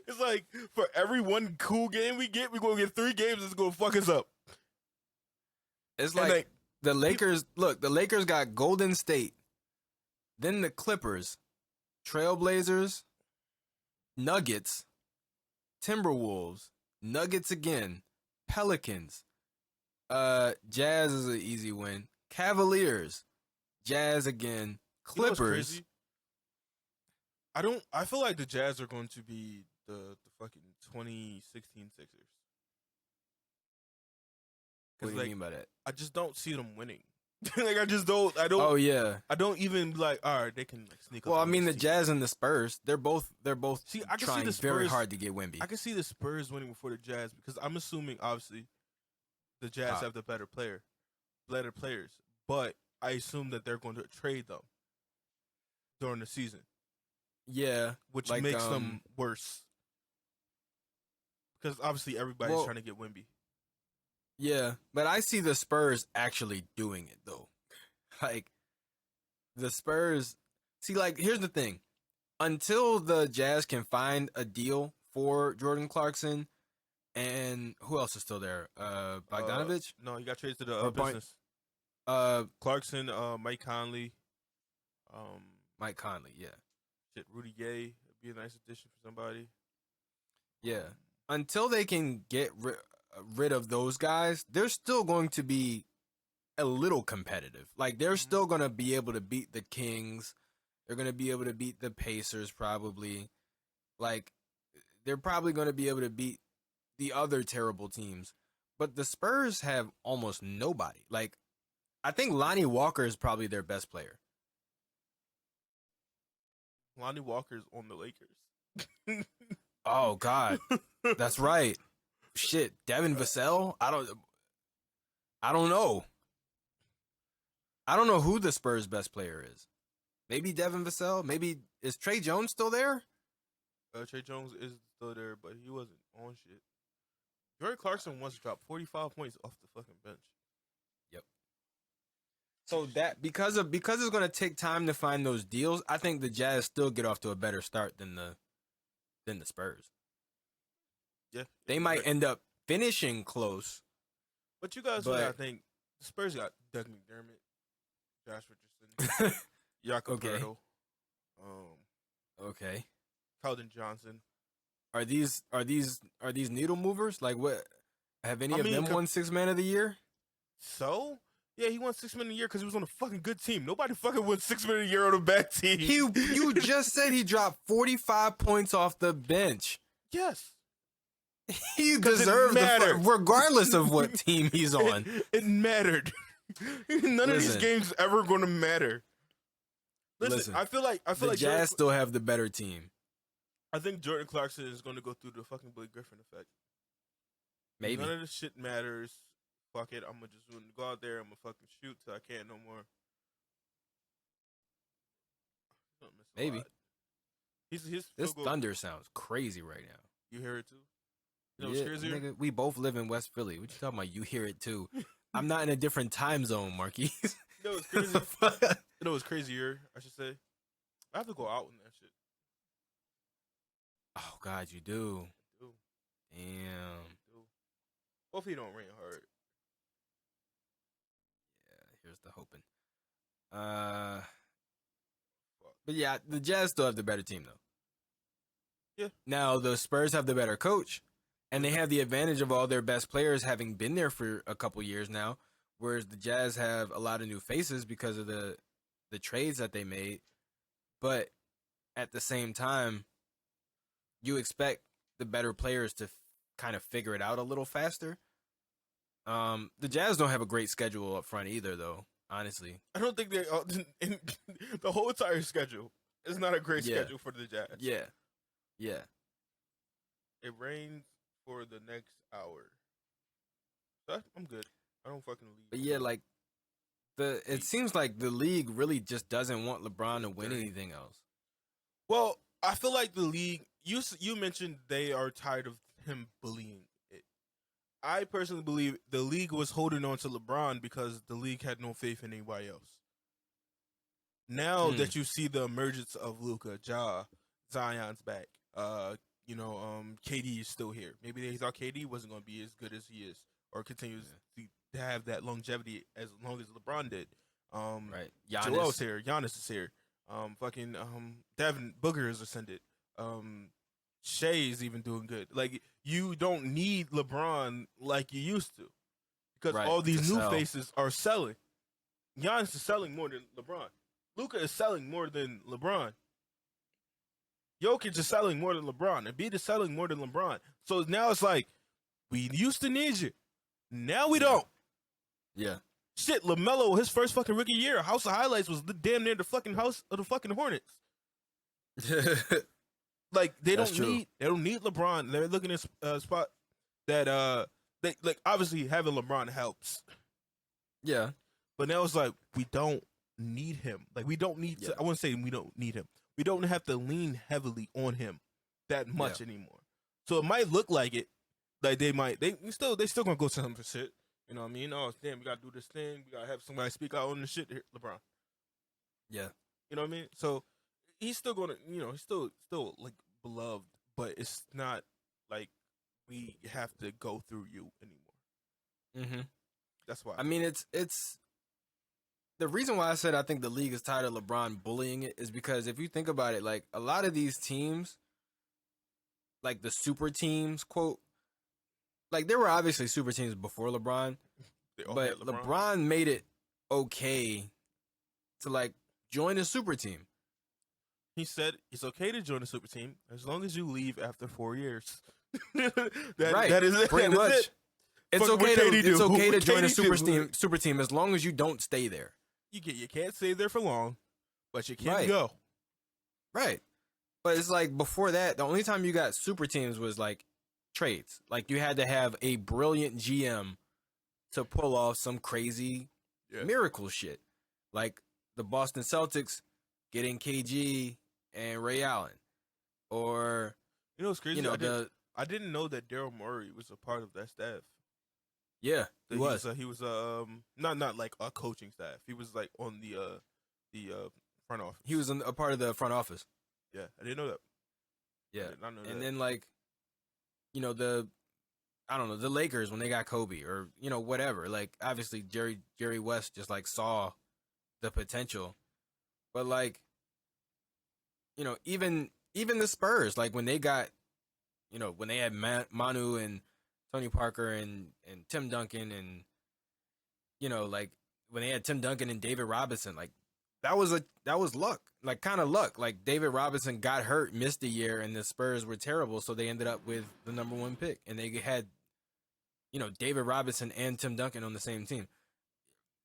Speaker 2: It's like for every one cool game we get, we're gonna get 3 games that's gonna fuck us up.
Speaker 1: It's like the Lakers. Look, the Lakers got Golden State, then the Clippers, Trailblazers, Nuggets, Timberwolves, Nuggets again, Pelicans. Jazz is an easy win. Cavaliers, Jazz again, Clippers.
Speaker 2: You know I feel like the Jazz are going to be the fucking 2016 Sixers.
Speaker 1: What do you mean by that?
Speaker 2: I just don't see them winning. Like I don't.
Speaker 1: Oh yeah.
Speaker 2: I don't even like. All right, they can like sneak up.
Speaker 1: Well, I mean the Jazz and the Spurs, they're both
Speaker 2: see. I can
Speaker 1: trying
Speaker 2: see the Spurs,
Speaker 1: very hard to get Wemby.
Speaker 2: I can see the Spurs winning before the Jazz because I'm assuming obviously the Jazz have the better players, but I assume that they're going to trade them during the season.
Speaker 1: Yeah,
Speaker 2: which makes them worse because obviously everybody's trying to get Wemby.
Speaker 1: Yeah, but I see the Spurs actually doing it though. Like the Spurs, see, like here's the thing: until the Jazz can find a deal for Jordan Clarkson, and who else is still there? Bogdanovich?
Speaker 2: No, he got traded to the business. Clarkson, Mike Conley,
Speaker 1: yeah.
Speaker 2: Shit, Rudy Gay would be a nice addition for somebody.
Speaker 1: Yeah, until they can get rid of those guys, they're still going to be a little competitive. Like they're still going to be able to beat the Kings. They're going to be able to beat the Pacers probably. Like they're probably going to be able to beat the other terrible teams. But the Spurs have almost nobody. Like I think Lonnie Walker is probably their best player.
Speaker 2: Lonnie Walker's on the Lakers.
Speaker 1: Oh God, that's right. Shit, Devin Vassell. I don't know. I don't know who the Spurs' best player is. Maybe Devin Vassell. Maybe is Trey Jones still there?
Speaker 2: Trey Jones is still there, but he wasn't on shit. Jordan Clarkson once dropped 45 points off the fucking bench.
Speaker 1: Yep. So that because it's going to take time to find those deals, I think the Jazz still get off to a better start than the Spurs.
Speaker 2: Yeah.
Speaker 1: They might end up finishing close.
Speaker 2: But you guys gotta think the Spurs got Doug McDermott, Josh Richardson, Jakob Poeltl,
Speaker 1: okay.
Speaker 2: Keldon Johnson.
Speaker 1: Are these needle movers? Like what? Have any of them won 6 Man of the Year?
Speaker 2: So yeah, he won 6 Man of the Year because he was on a fucking good team. Nobody fucking won 6 Man of the Year on a bad team.
Speaker 1: You just said he dropped 45 points off the bench.
Speaker 2: Yes.
Speaker 1: He deserved regardless of what team he's on.
Speaker 2: It mattered. None of these games ever going to matter. Listen, I feel like
Speaker 1: the Jazz still have the better team.
Speaker 2: I think Jordan Clarkson is going to go through the fucking Blake Griffin effect.
Speaker 1: Maybe
Speaker 2: none of this shit matters. Fuck it, I'm gonna just go out there. I'm gonna fucking shoot till I can't no more.
Speaker 1: Maybe. This
Speaker 2: goal.
Speaker 1: thunder sounds crazy right now.
Speaker 2: You hear it too?
Speaker 1: You know what's crazier? Nigga, we both live in West Philly. What you talking about? You hear it too. I'm not in a different time zone, Marquis.
Speaker 2: You know what's crazy? You know what's crazier, I should say? I have to go out in that shit.
Speaker 1: Oh God, you do.
Speaker 2: Do,
Speaker 1: Damn.
Speaker 2: do. Hopefully, he don't rain hard.
Speaker 1: Yeah, here's the hoping. Uh,
Speaker 2: Fuck.
Speaker 1: but yeah, the Jazz still have the better team though.
Speaker 2: Yeah.
Speaker 1: Now the Spurs have the better coach, and they
Speaker 2: Mhm.
Speaker 1: have the advantage of all their best players having been there for a couple years now, whereas the Jazz have a lot of new faces because of the trades that they made. But at the same time, you expect the better players to kind of figure it out a little faster. The Jazz don't have a great schedule up front either, though. Honestly,
Speaker 2: I don't think they in the whole entire schedule is not a great
Speaker 1: yeah,
Speaker 2: schedule for the Jazz.
Speaker 1: yeah, yeah.
Speaker 2: It rains for the next hour. I'm good. I don't fucking leave.
Speaker 1: But yeah, like it seems like the league really just doesn't want LeBron to win
Speaker 2: 30.
Speaker 1: anything else.
Speaker 2: Well, I feel like the league. You mentioned they are tired of him bullying it. I personally believe the league was holding on to LeBron because the league had no faith in anybody else. Now
Speaker 1: Hmm.
Speaker 2: that you see the emergence of Luka, Zion's back. KD is still here. Maybe they thought KD wasn't going to be as good as he is, or continues to have that longevity as long as LeBron did.
Speaker 1: Right.
Speaker 2: Joel's
Speaker 1: Giannis.
Speaker 2: here. Giannis is here. Devin Booker is ascended. Shea is even doing good. Like, you don't need LeBron like you used to, because
Speaker 1: Right,
Speaker 2: all these
Speaker 1: to
Speaker 2: new
Speaker 1: sell.
Speaker 2: faces are selling. Giannis is selling more than LeBron. Luka is selling more than LeBron. Jokic is selling more than LeBron. Embiid is selling more than LeBron. So now it's like, we used to need you. Now we don't.
Speaker 1: Yeah.
Speaker 2: Shit, LaMelo, his first fucking rookie year, House of Highlights was damn near the fucking house of the fucking Hornets. Like, they
Speaker 1: That's
Speaker 2: don't need LeBron. They're looking at a spot that they, like, obviously having LeBron helps.
Speaker 1: Yeah.
Speaker 2: But now it's like, we don't need him. Like, we don't need to, I wouldn't say we don't need him. We don't have to lean heavily on him that much anymore. So it might look like it. Like, they still gonna go to him for shit. You know what I mean? Oh damn, we gotta do this thing. We gotta have somebody speak out on the shit here, LeBron.
Speaker 1: Yeah.
Speaker 2: You know what I mean? So he's still gonna, he's still like beloved, but it's not like we have to go through you anymore.
Speaker 1: Mm-hmm.
Speaker 2: That's why.
Speaker 1: I mean, it's the reason why I said I think the league is tired of LeBron bullying it is because if you think about it, like a lot of these teams, like the super teams, quote, like there were obviously super teams before LeBron, but LeBron made it okay to like join a super team.
Speaker 2: He said it's okay to join a super team as long as you leave after 4 years.
Speaker 1: Right.
Speaker 2: That is it.
Speaker 1: Pretty much.
Speaker 2: It.
Speaker 1: It's
Speaker 2: Fuck,
Speaker 1: okay
Speaker 2: what
Speaker 1: to
Speaker 2: KD do?
Speaker 1: it's okay to
Speaker 2: What
Speaker 1: join a
Speaker 2: KD
Speaker 1: super team as long as you don't stay there.
Speaker 2: You can't stay there for long, but you can
Speaker 1: Right.
Speaker 2: go.
Speaker 1: Right. But it's like before that, the only time you got super teams was like trades. Like you had to have a brilliant GM to pull off some crazy miracle shit. Like the Boston Celtics getting KG and Ray Allen. Or
Speaker 2: You know what's crazy?
Speaker 1: you know,
Speaker 2: I didn't know that Daryl Morey was a part of that staff.
Speaker 1: yeah, he was.
Speaker 2: He was not like a coaching staff. He was like on the front office.
Speaker 1: He was a part of the front office.
Speaker 2: Yeah, I didn't know that.
Speaker 1: Yeah.
Speaker 2: I did not know that.
Speaker 1: And then like, you know, the Lakers when they got Kobe or, you know, whatever. Like obviously Jerry West just like saw the potential. But like, you know, even the Spurs, like when they got, you know, when they had Manu and Tony Parker and Tim Duncan and, you know, like when they had Tim Duncan and David Robinson, like that was luck, like kind of luck. Like David Robinson got hurt, missed a year, and the Spurs were terrible, so they ended up with the number 1 pick, and they had, you know, David Robinson and Tim Duncan on the same team.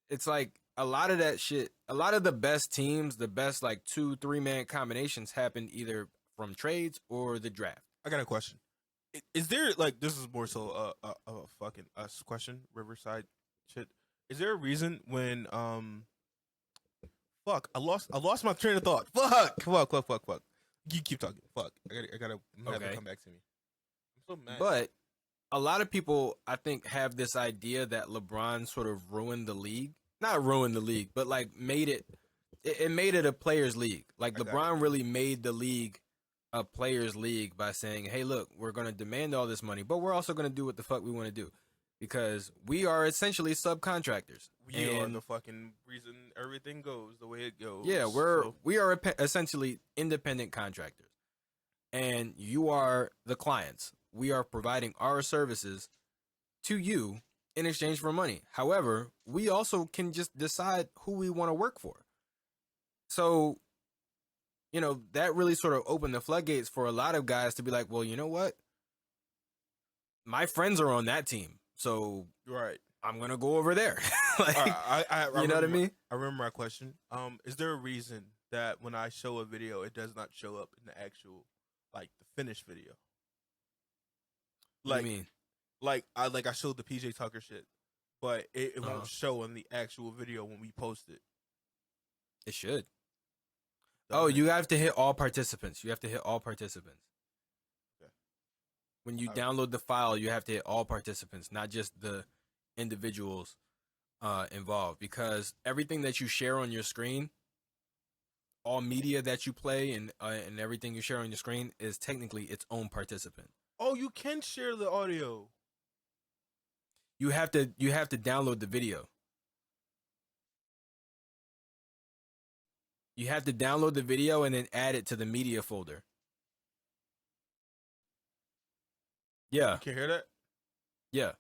Speaker 1: It's like a lot of that shit, a lot of the best teams, the best like 2-3 man combinations happened either from trades or the draft.
Speaker 2: I got a question. Is there, like, this is more so a fucking us question, Riverside shit. Is there a reason when fuck, I lost my train of thought. Fuck. You keep talking. Fuck. I gotta have it come back to me. I'm so mad.
Speaker 1: But a lot of people, I think, have this idea that LeBron sort of ruined the league. Not ruined the league, but like made it made it a players' league. Like LeBron really made the league a players league by saying, "Hey, look, we're going to demand all this money, but we're also going to do what the fuck we want to do because we are essentially subcontractors."
Speaker 2: We are the
Speaker 1: And
Speaker 2: fucking reason everything goes the way it goes.
Speaker 1: yeah,
Speaker 2: So
Speaker 1: we are essentially independent contractors, and you are the clients. We are providing our services to you in exchange for money. However, we also can just decide who we want to work for. So, that really sort of opened the floodgates for a lot of guys to be like, well, you know what? My friends are on that team. So
Speaker 2: right.
Speaker 1: I'm going to go over there.
Speaker 2: All right,
Speaker 1: Like, you know what I mean?
Speaker 2: I remember my question. Is there a reason that when I show a video, it does not show up in the actual, like the finished video?
Speaker 1: What do you
Speaker 2: Like,
Speaker 1: mean?
Speaker 2: I showed the PJ Tucker shit, but it
Speaker 1: Uh-huh.
Speaker 2: won't show in the actual video when we post it.
Speaker 1: It should. Oh,
Speaker 2: Does it?
Speaker 1: you have to hit all participants. You have to hit all participants.
Speaker 2: Okay.
Speaker 1: When you
Speaker 2: I,
Speaker 1: download the file, you have to hit all participants, not just the individuals involved. Because everything that you share on your screen, all media that you play and everything you share on your screen is technically its own participant.
Speaker 2: oh, you can share the audio.
Speaker 1: You have to download the video. You have to download the video and then add it to the media folder.
Speaker 2: You
Speaker 1: Yeah.
Speaker 2: can hear that?
Speaker 1: Yeah.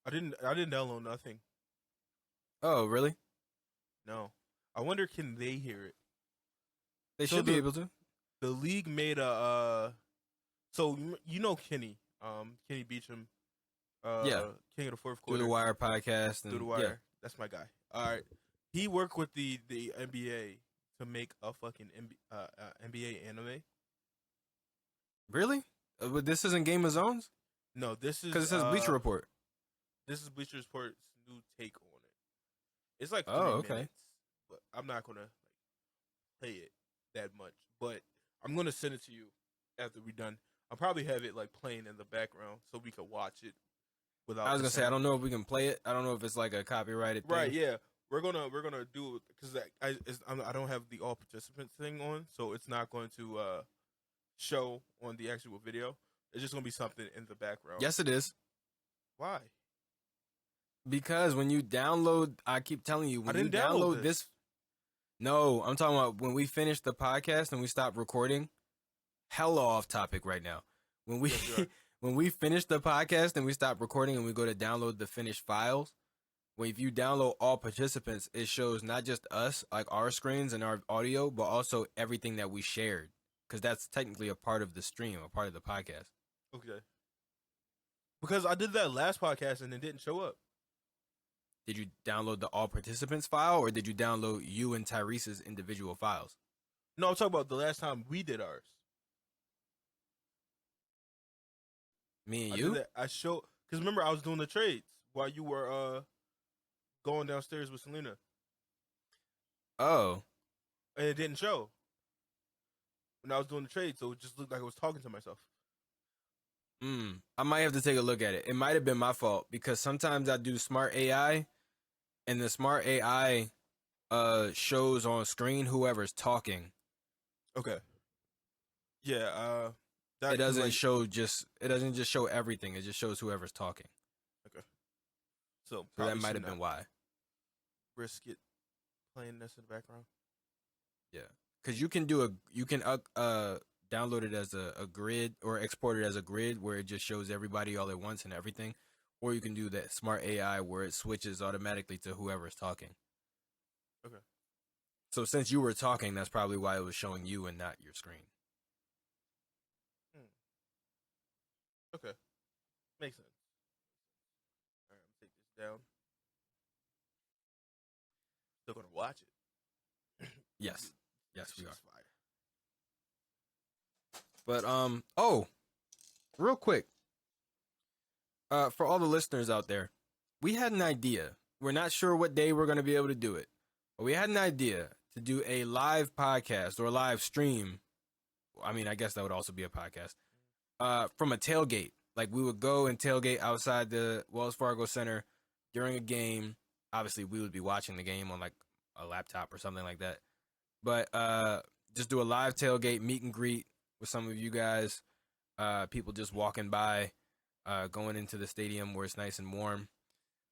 Speaker 2: I didn't download nothing.
Speaker 1: Oh, really?
Speaker 2: No. I wonder can they hear it?
Speaker 1: They
Speaker 2: So
Speaker 1: should be able to.
Speaker 2: the league made a so you know Kenny, Kenny Beecham,
Speaker 1: Yeah.
Speaker 2: King of the Fourth
Speaker 1: Through the
Speaker 2: Quarter,
Speaker 1: Wire podcast
Speaker 2: through the
Speaker 1: and yeah.
Speaker 2: wire. That's my guy. All right, he worked with the NBA to make a fucking NBA anime.
Speaker 1: Really? But this isn't Game of Zones?
Speaker 2: No,
Speaker 1: Because it says Bleacher Report.
Speaker 2: this is Bleacher Report's new take on it. It's like
Speaker 1: Oh,
Speaker 2: 3 minutes,
Speaker 1: okay.
Speaker 2: but I'm not gonna like play it that much. But I'm gonna send it to you after we're done. I'll probably have it like playing in the background so we could watch it
Speaker 1: I
Speaker 2: without
Speaker 1: was
Speaker 2: the
Speaker 1: gonna say I
Speaker 2: sound.
Speaker 1: don't know if we can play it. I don't know if it's like a copyrighted
Speaker 2: Right?
Speaker 1: thing.
Speaker 2: Yeah, we're gonna do it because I don't have the all participants thing on, so it's not going to show on the actual video. It's just gonna be something in the background.
Speaker 1: Yes, it is.
Speaker 2: Why?
Speaker 1: Because when you download, I keep telling you,
Speaker 2: I
Speaker 1: when you
Speaker 2: didn't download
Speaker 1: download
Speaker 2: this.
Speaker 1: this. No, I'm talking about when we finish the podcast and we stop recording. Hella off topic right now. When we
Speaker 2: Yes, you are.
Speaker 1: when we finish the podcast and we stop recording and we go to download the finished files, when if you download all participants, it shows not just us, like our screens and our audio, but also everything that we shared. Because that's technically a part of the stream, a part of the podcast.
Speaker 2: Okay. Because I did that last podcast and it didn't show up.
Speaker 1: Did you download the all participants file or did you download you and Tyrese's individual files?
Speaker 2: No, I'm talking about the last time we did ours.
Speaker 1: Me and
Speaker 2: I
Speaker 1: you?
Speaker 2: did that. I showed because remember I was doing the trades while you were going downstairs with Selena,
Speaker 1: Oh.
Speaker 2: and it didn't show when I was doing the trade, so it just looked like I was talking to myself.
Speaker 1: I might have to take a look at it. It might have been my fault because sometimes I do smart AI and the smart AI shows on screen whoever's talking.
Speaker 2: Okay. Yeah. That
Speaker 1: It doesn't
Speaker 2: like,
Speaker 1: show it doesn't just show everything. It just shows whoever's talking.
Speaker 2: okay. So
Speaker 1: So that
Speaker 2: probably
Speaker 1: might
Speaker 2: should
Speaker 1: have been
Speaker 2: not
Speaker 1: why.
Speaker 2: risk it playing this in the background.
Speaker 1: Yeah. Cuz you can download it as a grid or export it as a grid where it just shows everybody all at once and everything, or you can do that smart AI where it switches automatically to whoever's talking.
Speaker 2: Okay.
Speaker 1: So since you were talking, that's probably why it was showing you and not your screen.
Speaker 2: Okay. Makes sense. All right, I'm gonna take this down. Still gonna watch it.
Speaker 1: Yes. Yes, we are.
Speaker 2: Shit's fire.
Speaker 1: But real quick, for all the listeners out there, we had an idea. We're not sure what day we're going to be able to do it, but we had an idea to do a live podcast or a live stream. I mean, I guess that would also be a podcast. From a tailgate. Like we would go and tailgate outside the Wells Fargo Center during a game. Obviously, we would be watching the game on like a laptop or something like that. But just do a live tailgate, meet and greet, with some of you guys. People just walking by, going into the stadium where it's nice and warm.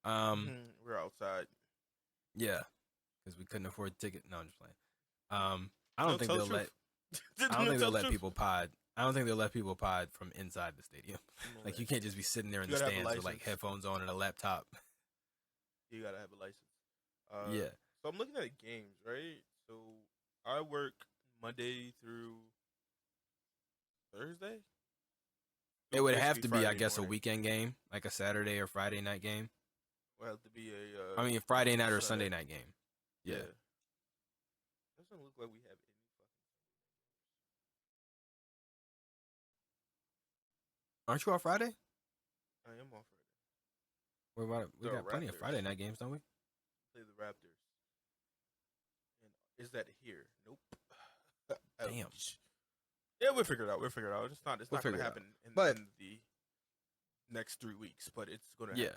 Speaker 2: We're outside.
Speaker 1: Yeah, because we couldn't afford a ticket. No, I'm just playing. I
Speaker 2: No,
Speaker 1: don't think
Speaker 2: tell the
Speaker 1: they'll
Speaker 2: truth.
Speaker 1: let. I don't
Speaker 2: No,
Speaker 1: think
Speaker 2: tell
Speaker 1: they'll
Speaker 2: the
Speaker 1: let
Speaker 2: truth.
Speaker 1: people pod. I don't think they'll let people pod from inside the stadium.
Speaker 2: Come on,
Speaker 1: Like
Speaker 2: man.
Speaker 1: you can't just be sitting there in
Speaker 2: You
Speaker 1: the
Speaker 2: gotta have a
Speaker 1: stands with like
Speaker 2: license.
Speaker 1: headphones on and a laptop.
Speaker 2: You gotta have a license.
Speaker 1: Yeah,
Speaker 2: So I'm looking at games, right? So I work Monday through Thursday.
Speaker 1: it
Speaker 2: So
Speaker 1: would have
Speaker 2: basically
Speaker 1: to be, I
Speaker 2: Friday
Speaker 1: guess, a
Speaker 2: morning.
Speaker 1: weekend game, like a Saturday or Friday night game.
Speaker 2: Will have to be a
Speaker 1: I mean, Friday night or
Speaker 2: Sunday.
Speaker 1: Sunday night game.
Speaker 2: Yeah.
Speaker 1: Yeah,
Speaker 2: Doesn't look like we have any
Speaker 1: aren't you off Friday?
Speaker 2: fucking. I am off Friday.
Speaker 1: What about it? We
Speaker 2: The
Speaker 1: got plenty of Friday
Speaker 2: Raptors
Speaker 1: night games, don't we?
Speaker 2: play the Raptors. And is that here? Nope.
Speaker 1: Damn,
Speaker 2: Ouch. Yeah, we'll figure it out. We'll figure it out. It's not. It's
Speaker 1: we'll
Speaker 2: not gonna
Speaker 1: figure it out.
Speaker 2: happen
Speaker 1: But
Speaker 2: in the next 3 weeks, but it's gonna
Speaker 1: yeah,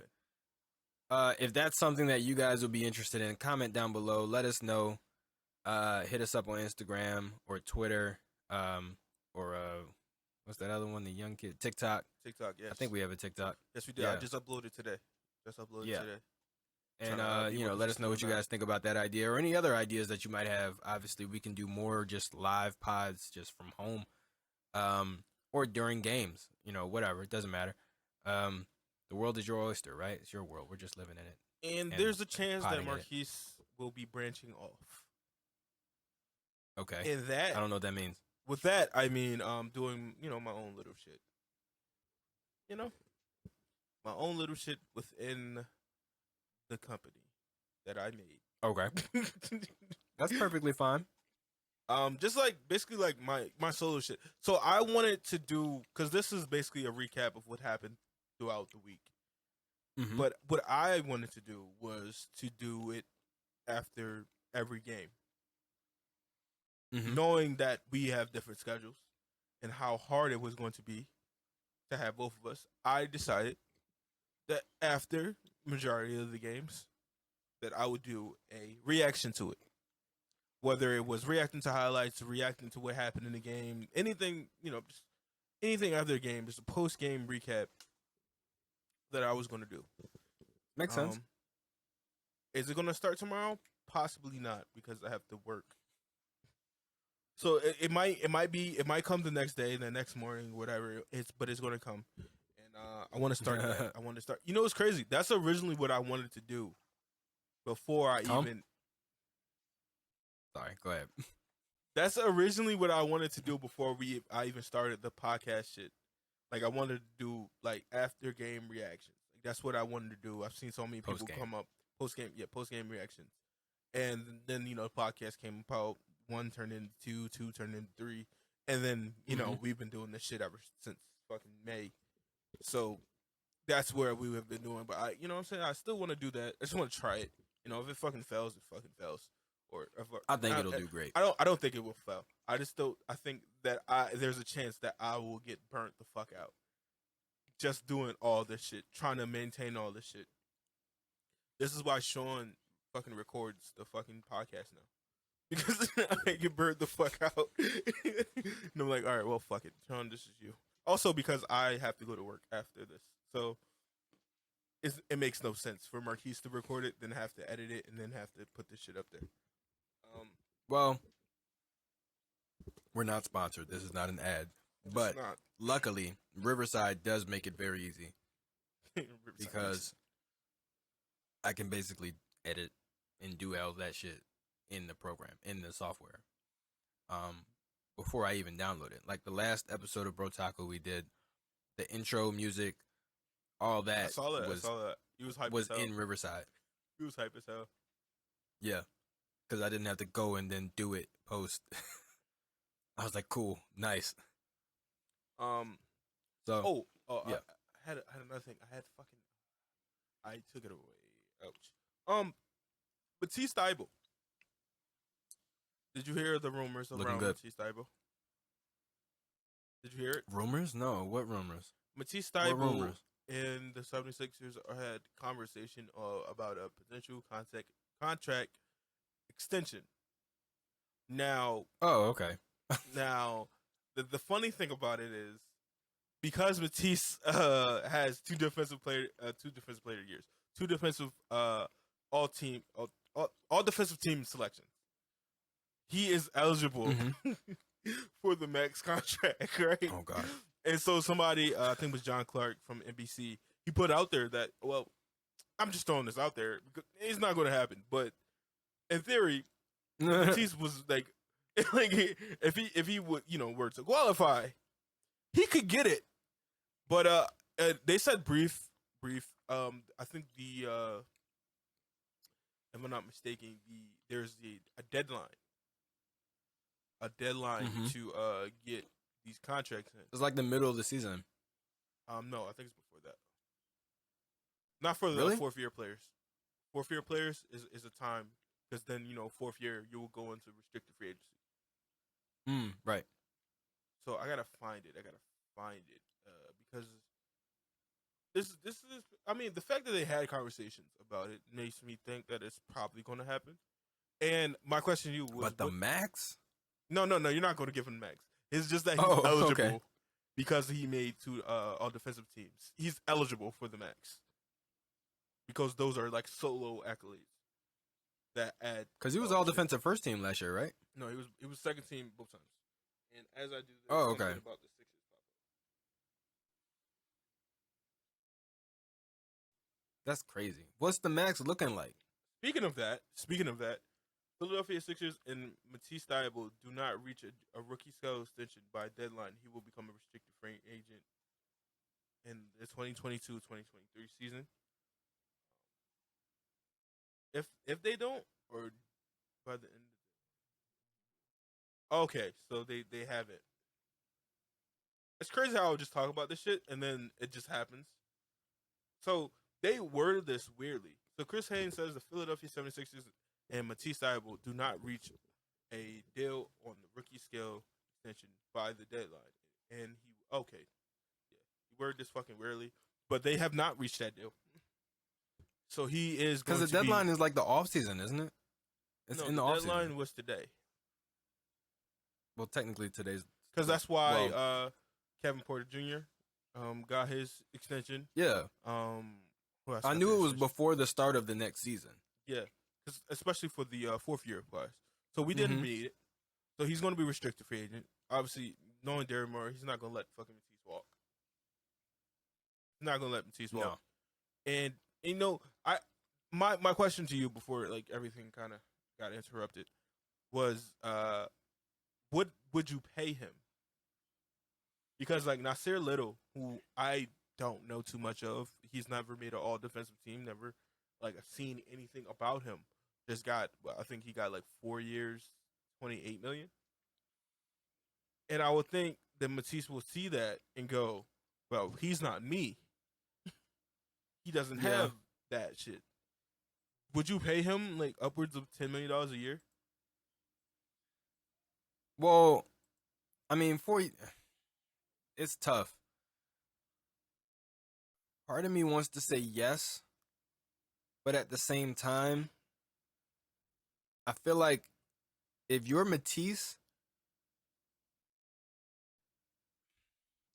Speaker 2: happen.
Speaker 1: if that's something that you guys would be interested in, comment down below. Let us know. Hit us up on Instagram or Twitter, or what's that other one? The young kid TikTok.
Speaker 2: TikTok, yes.
Speaker 1: I think we have a TikTok.
Speaker 2: Yes, we did. I
Speaker 1: Yeah,
Speaker 2: just uploaded today.
Speaker 1: yeah.
Speaker 2: Today.
Speaker 1: And
Speaker 2: Trying to be more
Speaker 1: let us know
Speaker 2: consistent
Speaker 1: what you
Speaker 2: on that.
Speaker 1: guys think about that idea or any other ideas that you might have. Obviously, we can do more just live pods just from home, or during games. Whatever. It doesn't matter. The world is your oyster, right? It's your world. We're just living in it
Speaker 2: And
Speaker 1: and
Speaker 2: there's a chance that
Speaker 1: potting in it.
Speaker 2: Marquise will be branching off.
Speaker 1: Okay.
Speaker 2: And that,
Speaker 1: I don't know what that means.
Speaker 2: with that, I mean, doing my own little shit. You know, my own little shit within the company that I
Speaker 1: Okay.
Speaker 2: made.
Speaker 1: That's perfectly fine.
Speaker 2: Just like basically like my solo shit. So I wanted to do, because this is basically a recap of what happened throughout the week.
Speaker 1: Mm-hmm.
Speaker 2: But what I wanted to do was to do it after every game,
Speaker 1: Mm-hmm.
Speaker 2: knowing that we have different schedules and how hard it was going to be to have both of us. I decided that after majority of the games, that I would do a reaction to it, whether it was reacting to highlights, reacting to what happened in the game, anything, just anything after the game, just a post game recap that I was going to do.
Speaker 1: Makes sense.
Speaker 2: Is it going to start tomorrow? Possibly not, because I have to work. So it might come the next day, the next morning, whatever. But it's going to come, and I want to start that. I want to start. It's crazy. That's originally what I wanted to do before I
Speaker 1: Come?
Speaker 2: even.
Speaker 1: Sorry. Go ahead.
Speaker 2: That's originally what I wanted to do before I even started the podcast shit. Like I wanted to do like after game reactions. Like that's what I wanted to do. I've seen so many people
Speaker 1: Post-game.
Speaker 2: come up post game reactions, and then the podcast came about. One turned into two turned into three, and then we've been doing this shit ever since fucking May. So that's where we have been doing. But what I'm saying, I still want to do that. I just want to try it. If it fucking fails, it fucking fails. Or if,
Speaker 1: I think it'll do great.
Speaker 2: I don't think it will fail. I just don't. I think that there's a chance that I will get burnt the fuck out. Just doing all this shit, trying to maintain all this shit. This is why Sean fucking records the fucking podcast now. Because I get burnt the fuck out. And I'm like, all right, well, fuck it. Sean, this is you. Also because I have to go to work after this. So it makes no sense for Marquise to record it, then have to edit it, and then have to put this shit up there.
Speaker 1: Well, we're not sponsored. This is not an ad. But luckily, Riverside does make it very easy. Because I can basically edit and do all that shit in the program, in the software. Before I even download it. Like the last episode of Bro Taco we did, the intro music, all that
Speaker 2: I saw that. He was hype
Speaker 1: was
Speaker 2: as hell.
Speaker 1: in Riverside.
Speaker 2: He was hype as hell.
Speaker 1: Yeah. Because I didn't have to go and then do it post. I was like, cool, nice. So yeah.
Speaker 2: I had another thing. I took it away. Ouch. Matisse Thybulle. Did you hear the rumors around Matisse Thybulle? Did you hear it?
Speaker 1: Rumors? No. What rumors?
Speaker 2: Matisse Thybulle and the 76ers had conversation about a potential contract extension. Now.
Speaker 1: Oh, okay.
Speaker 2: Now, the funny thing about it is because Matisse has two defensive player years, two defensive all defensive team selections. He is eligible for the max contract, right?
Speaker 1: Oh gosh.
Speaker 2: And so somebody, I think it was John Clark from NBC, he put out there that, well, I'm just throwing this out there because it's not going to happen. But in theory, Matisse was like if he would were to qualify, he could get it. But they said brief. I think if I'm not mistaken, there's a deadline to get these contracts in.
Speaker 1: It's like the middle of the season.
Speaker 2: No, I think it's before that. Not for the
Speaker 1: Really?
Speaker 2: fourth year players. Fourth year players is a time because then fourth year you will go into restricted free agency.
Speaker 1: Right.
Speaker 2: So I gotta find it. Because this is. I mean, the fact that they had conversations about it makes me think that it's probably going to happen. And my question to you was,
Speaker 1: But the max?
Speaker 2: No, you're not going to give him the max. It's just that he's eligible because he made two all defensive teams. He's eligible for the max because those are like solo accolades that add.
Speaker 1: Because he was all defensive first team last year, right?
Speaker 2: No, he was second team both times. And as I do this,
Speaker 1: okay.
Speaker 2: About the Sixers pop up.
Speaker 1: That's crazy. What's the max looking like?
Speaker 2: Speaking of that, Philadelphia Sixers and Matisse Thybulle do not reach a rookie scale extension by deadline. He will become a restricted free agent in the 2022-2023 season. If they don't, or by the end. Okay, so they have it. It's crazy how I would just talk about this shit and then it just happens. So they worded this weirdly. So Chris Haynes says the Philadelphia 76ers and Matisse Thybulle do not reach a deal on the rookie scale extension by the deadline. And he worded this fucking weirdly, but they have not reached that deal. So he is going to
Speaker 1: because the deadline is like the off season, isn't it? It's in the off season.
Speaker 2: The deadline was today.
Speaker 1: Well, technically today's
Speaker 2: because that's why Kevin Porter Jr. Got his extension.
Speaker 1: Yeah. I knew it was before the start of the next season.
Speaker 2: Yeah, especially for the fourth year class. So we didn't read it. So he's going to be restricted free agent. Obviously, knowing Daryl Morey, he's not going to let fucking Matisse walk. He's not going to let Matisse walk. No. And my question to you before like everything kind of got interrupted was would you pay him? Because like Nasir Little, who I don't know too much of, he's never made an all defensive team, never like seen anything about him. Just got, I think he got like 4 years, $28 million. And I would think that Matisse will see that and go, well, he's not me. He doesn't have that shit. Would you pay him like upwards of $10 million a year?
Speaker 1: Well, I mean, it's tough. Part of me wants to say yes, but at the same time, I feel like if you're Matisse,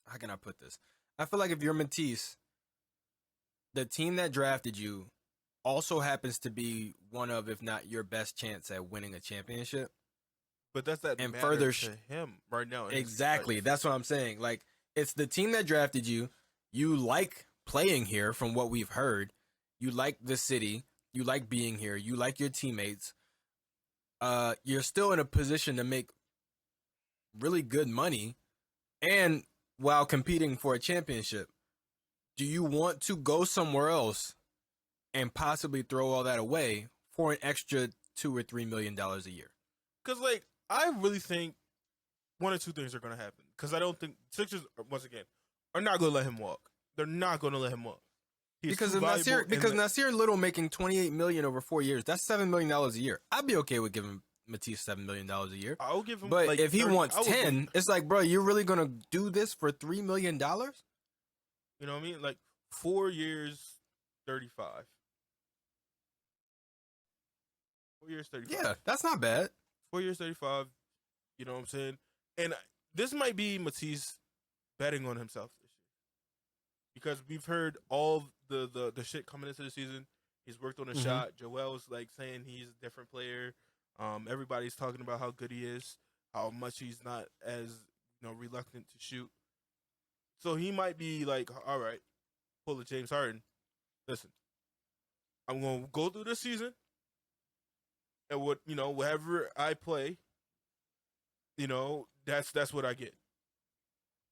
Speaker 1: how can I put this? I feel like if you're Matisse, the team that drafted you also happens to be one of, if not your best chance at winning a championship.
Speaker 2: But that's that
Speaker 1: and
Speaker 2: matter
Speaker 1: further
Speaker 2: to him right now.
Speaker 1: Exactly. That's what I'm saying. Like, it's the team that drafted you. You like playing here from what we've heard. You like the city. You like being here. You like your teammates. You're still in a position to make really good money and while competing for a championship. Do you want to go somewhere else and possibly throw all that away for an extra $2 or $3 million a year?
Speaker 2: Because, like, I really think one or two things are going to happen. Because I don't think Sixers, once again, are not going to let him walk. They're not going to let him walk.
Speaker 1: Because Nasir Little making $28 million over 4 years, that's $7 million a year. I'd be okay with giving Matisse $7 million a year.
Speaker 2: I'll give him.
Speaker 1: But
Speaker 2: like
Speaker 1: if he
Speaker 2: 30,
Speaker 1: wants 10, it's like, bro, you're really gonna do this for $3 million?
Speaker 2: You know what I mean? Like 4 years, 35. 4 years, 35.
Speaker 1: Yeah, that's not bad.
Speaker 2: 4 years, 35. You know what I'm saying? And this might be Matisse betting on himself this year because we've heard all the shit coming into the season. He's worked on a
Speaker 1: Mm-hmm.
Speaker 2: shot. Joel's like saying he's a different player. Everybody's talking about how good he is, how much he's not as reluctant to shoot. So he might be like, all right, pull a James Harden. Listen, I'm gonna go through the season, and whatever I play, that's what I get.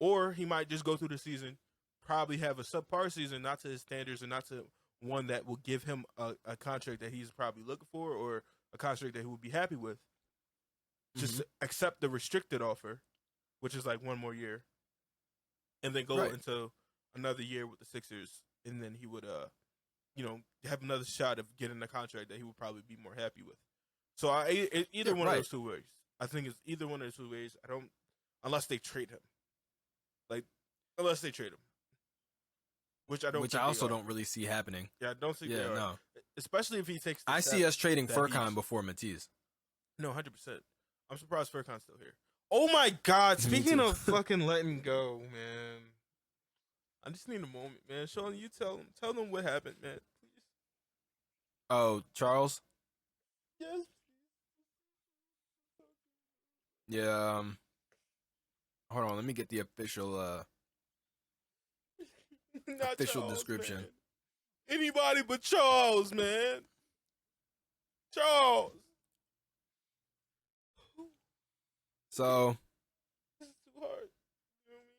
Speaker 2: Or he might just go through the season, probably have a subpar season, not to his standards and not to one that will give him a contract that he's probably looking for or a contract that he would be happy with. Just accept the restricted offer, which is like one more year, and then go into another year with the Sixers, and then he would have another shot of getting a contract that he would probably be more happy with. So either one of those two ways. I think it's either one of those two ways. I don't, unless they trade him. Unless they trade him, which I don't.
Speaker 1: Which I also don't really see happening.
Speaker 2: Yeah, I don't think they are.
Speaker 1: No.
Speaker 2: Especially if he takes.
Speaker 1: I see us trading Furkan before Matisse.
Speaker 2: No, 100%. I'm surprised Furkan's still here. Oh my God! Speaking of fucking letting go, man. I just need a moment, man. Sean, you tell them what happened, man. Please.
Speaker 1: Oh, Charles?
Speaker 2: Yes.
Speaker 1: Yeah. Hold on, let me get the official official
Speaker 2: Charles,
Speaker 1: description.
Speaker 2: Man. Anybody but Charles, man. Charles.
Speaker 1: So
Speaker 2: this is too hard. You know what I mean?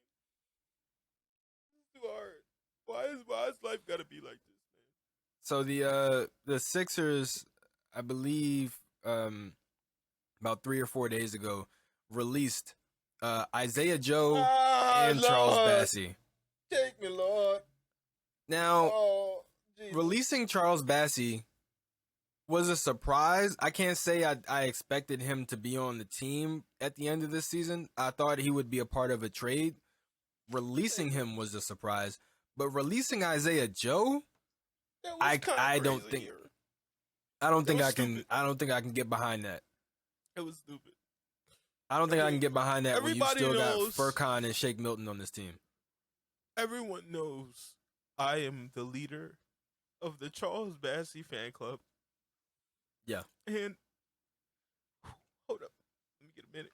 Speaker 2: This is too hard. Why is life gotta be like this, man?
Speaker 1: So the Sixers, I believe, about 3 or 4 days ago, released Isaiah Joe and
Speaker 2: Lord.
Speaker 1: Charles Bassey.
Speaker 2: Take me, Lord.
Speaker 1: Now, releasing Charles Bassey was a surprise. I can't say I expected him to be on the team at the end of this season. I thought he would be a part of a trade. Releasing him was a surprise, but releasing Isaiah Joe, I don't think I can get behind that.
Speaker 2: It was stupid.
Speaker 1: I don't think I can get behind that when you still got
Speaker 2: knows,
Speaker 1: Furkan and Shake Milton on this team.
Speaker 2: Everyone knows I am the leader of the Charles Bassey fan club.
Speaker 1: Yeah.
Speaker 2: And hold up. Let me get a minute.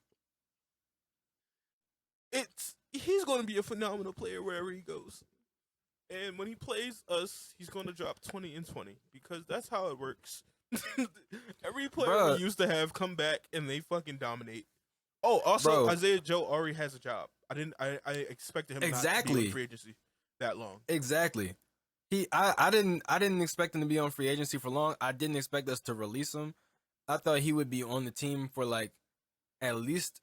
Speaker 2: He's going to be a phenomenal player wherever he goes. And when he plays us, he's going to drop 20 and 20 because that's how it works. Every player we used to have come back and they fucking dominate. Oh, also Isaiah Joe already has a job. I expected him not to be in free agency that long.
Speaker 1: Exactly. I didn't expect him to be on free agency for long. I didn't expect us to release him. I thought he would be on the team for like at least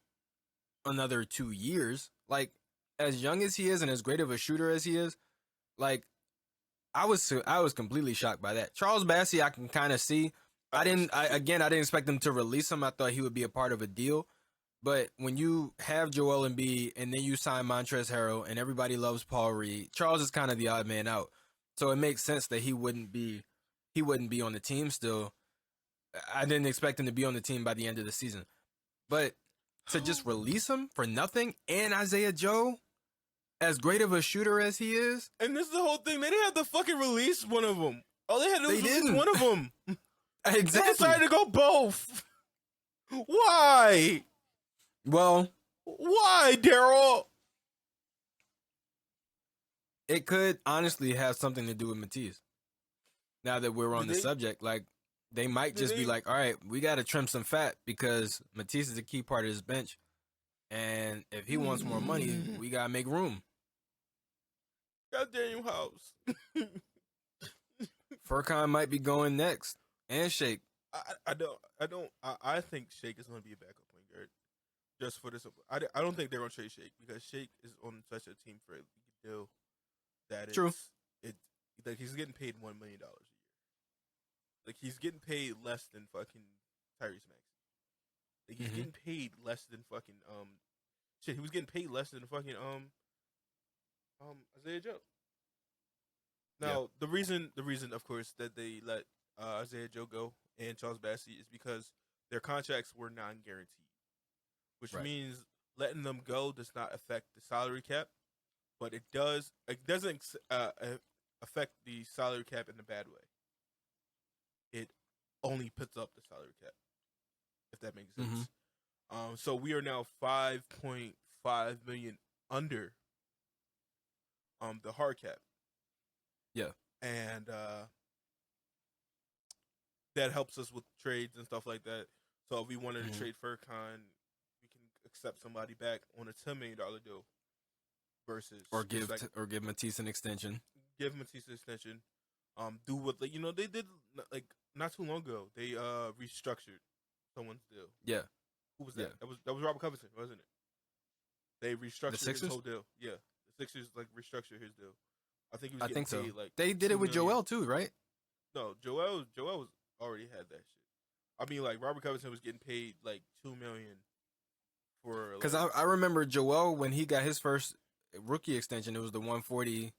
Speaker 1: another 2 years. Like as young as he is and as great of a shooter as he is, like I was completely shocked by that. Charles Bassey, I can kind of see. I didn't expect them to release him. I thought he would be a part of a deal. But when you have Joel Embiid and then you sign Montrezl Harrell and everybody loves Paul Reed, Charles is kind of the odd man out. So it makes sense that he wouldn't be on the team still. I didn't expect him to be on the team by the end of the season. But to just release him for nothing and Isaiah Joe, as great of a shooter as he is.
Speaker 2: And this is the whole thing. They didn't have to fucking release one of them. All they had to do was release one of them.
Speaker 1: Exactly.
Speaker 2: They decided to go both. Why?
Speaker 1: Well,
Speaker 2: why, Daryl?
Speaker 1: It could honestly have something to do with Matisse. Now that we're on the subject, like they might just be like, all right, we got to trim some fat because Matisse is a key part of his bench. And if he wants more money, we got to make room.
Speaker 2: Goddamn house.
Speaker 1: Furkan might be going next. And Shake.
Speaker 2: I think Shake is going to be a backup point guard. Just for this. I don't think they're going to trade Shake because Shake is on such a team for a deal that
Speaker 1: True.
Speaker 2: Like he's getting paid $1 million a year. Like he's getting paid less than fucking Tyrese Maxey. Like he's getting paid less than fucking he was getting paid less than fucking Isaiah Joe. Now the reason of course that they let Isaiah Joe go and Charles Bassey is because their contracts were non-guaranteed, which means letting them go does not affect the salary cap, but it does. It doesn't affect the salary cap in a bad way. It only puts up the salary cap, if that makes
Speaker 1: Mm-hmm.
Speaker 2: sense. So we are now 5.5 million under the hard cap,
Speaker 1: Yeah.
Speaker 2: and that helps us with trades and stuff like that. So if we wanted to
Speaker 1: Mm-hmm.
Speaker 2: trade Furcon, we can accept somebody back on a $10 million deal versus
Speaker 1: Or
Speaker 2: just
Speaker 1: give
Speaker 2: like
Speaker 1: Matisse an extension.
Speaker 2: give Matisse an extension. Do what they did like not too long ago. They restructured someone's deal.
Speaker 1: Yeah.
Speaker 2: Who was
Speaker 1: Yeah.
Speaker 2: that? That was Robert Covington, wasn't it? They
Speaker 1: The
Speaker 2: restructured his
Speaker 1: Sixers?
Speaker 2: whole deal. Yeah, the Sixers like restructured his deal. I think he was
Speaker 1: I
Speaker 2: getting
Speaker 1: think so.
Speaker 2: paid like
Speaker 1: They did it with
Speaker 2: 2 million.
Speaker 1: Joel too, right?
Speaker 2: No, Joel was already had that shit. I mean, like Robert Covington was getting paid like 2 million for
Speaker 1: Because
Speaker 2: like.
Speaker 1: I remember Joel when he got his first rookie extension, it was the 140.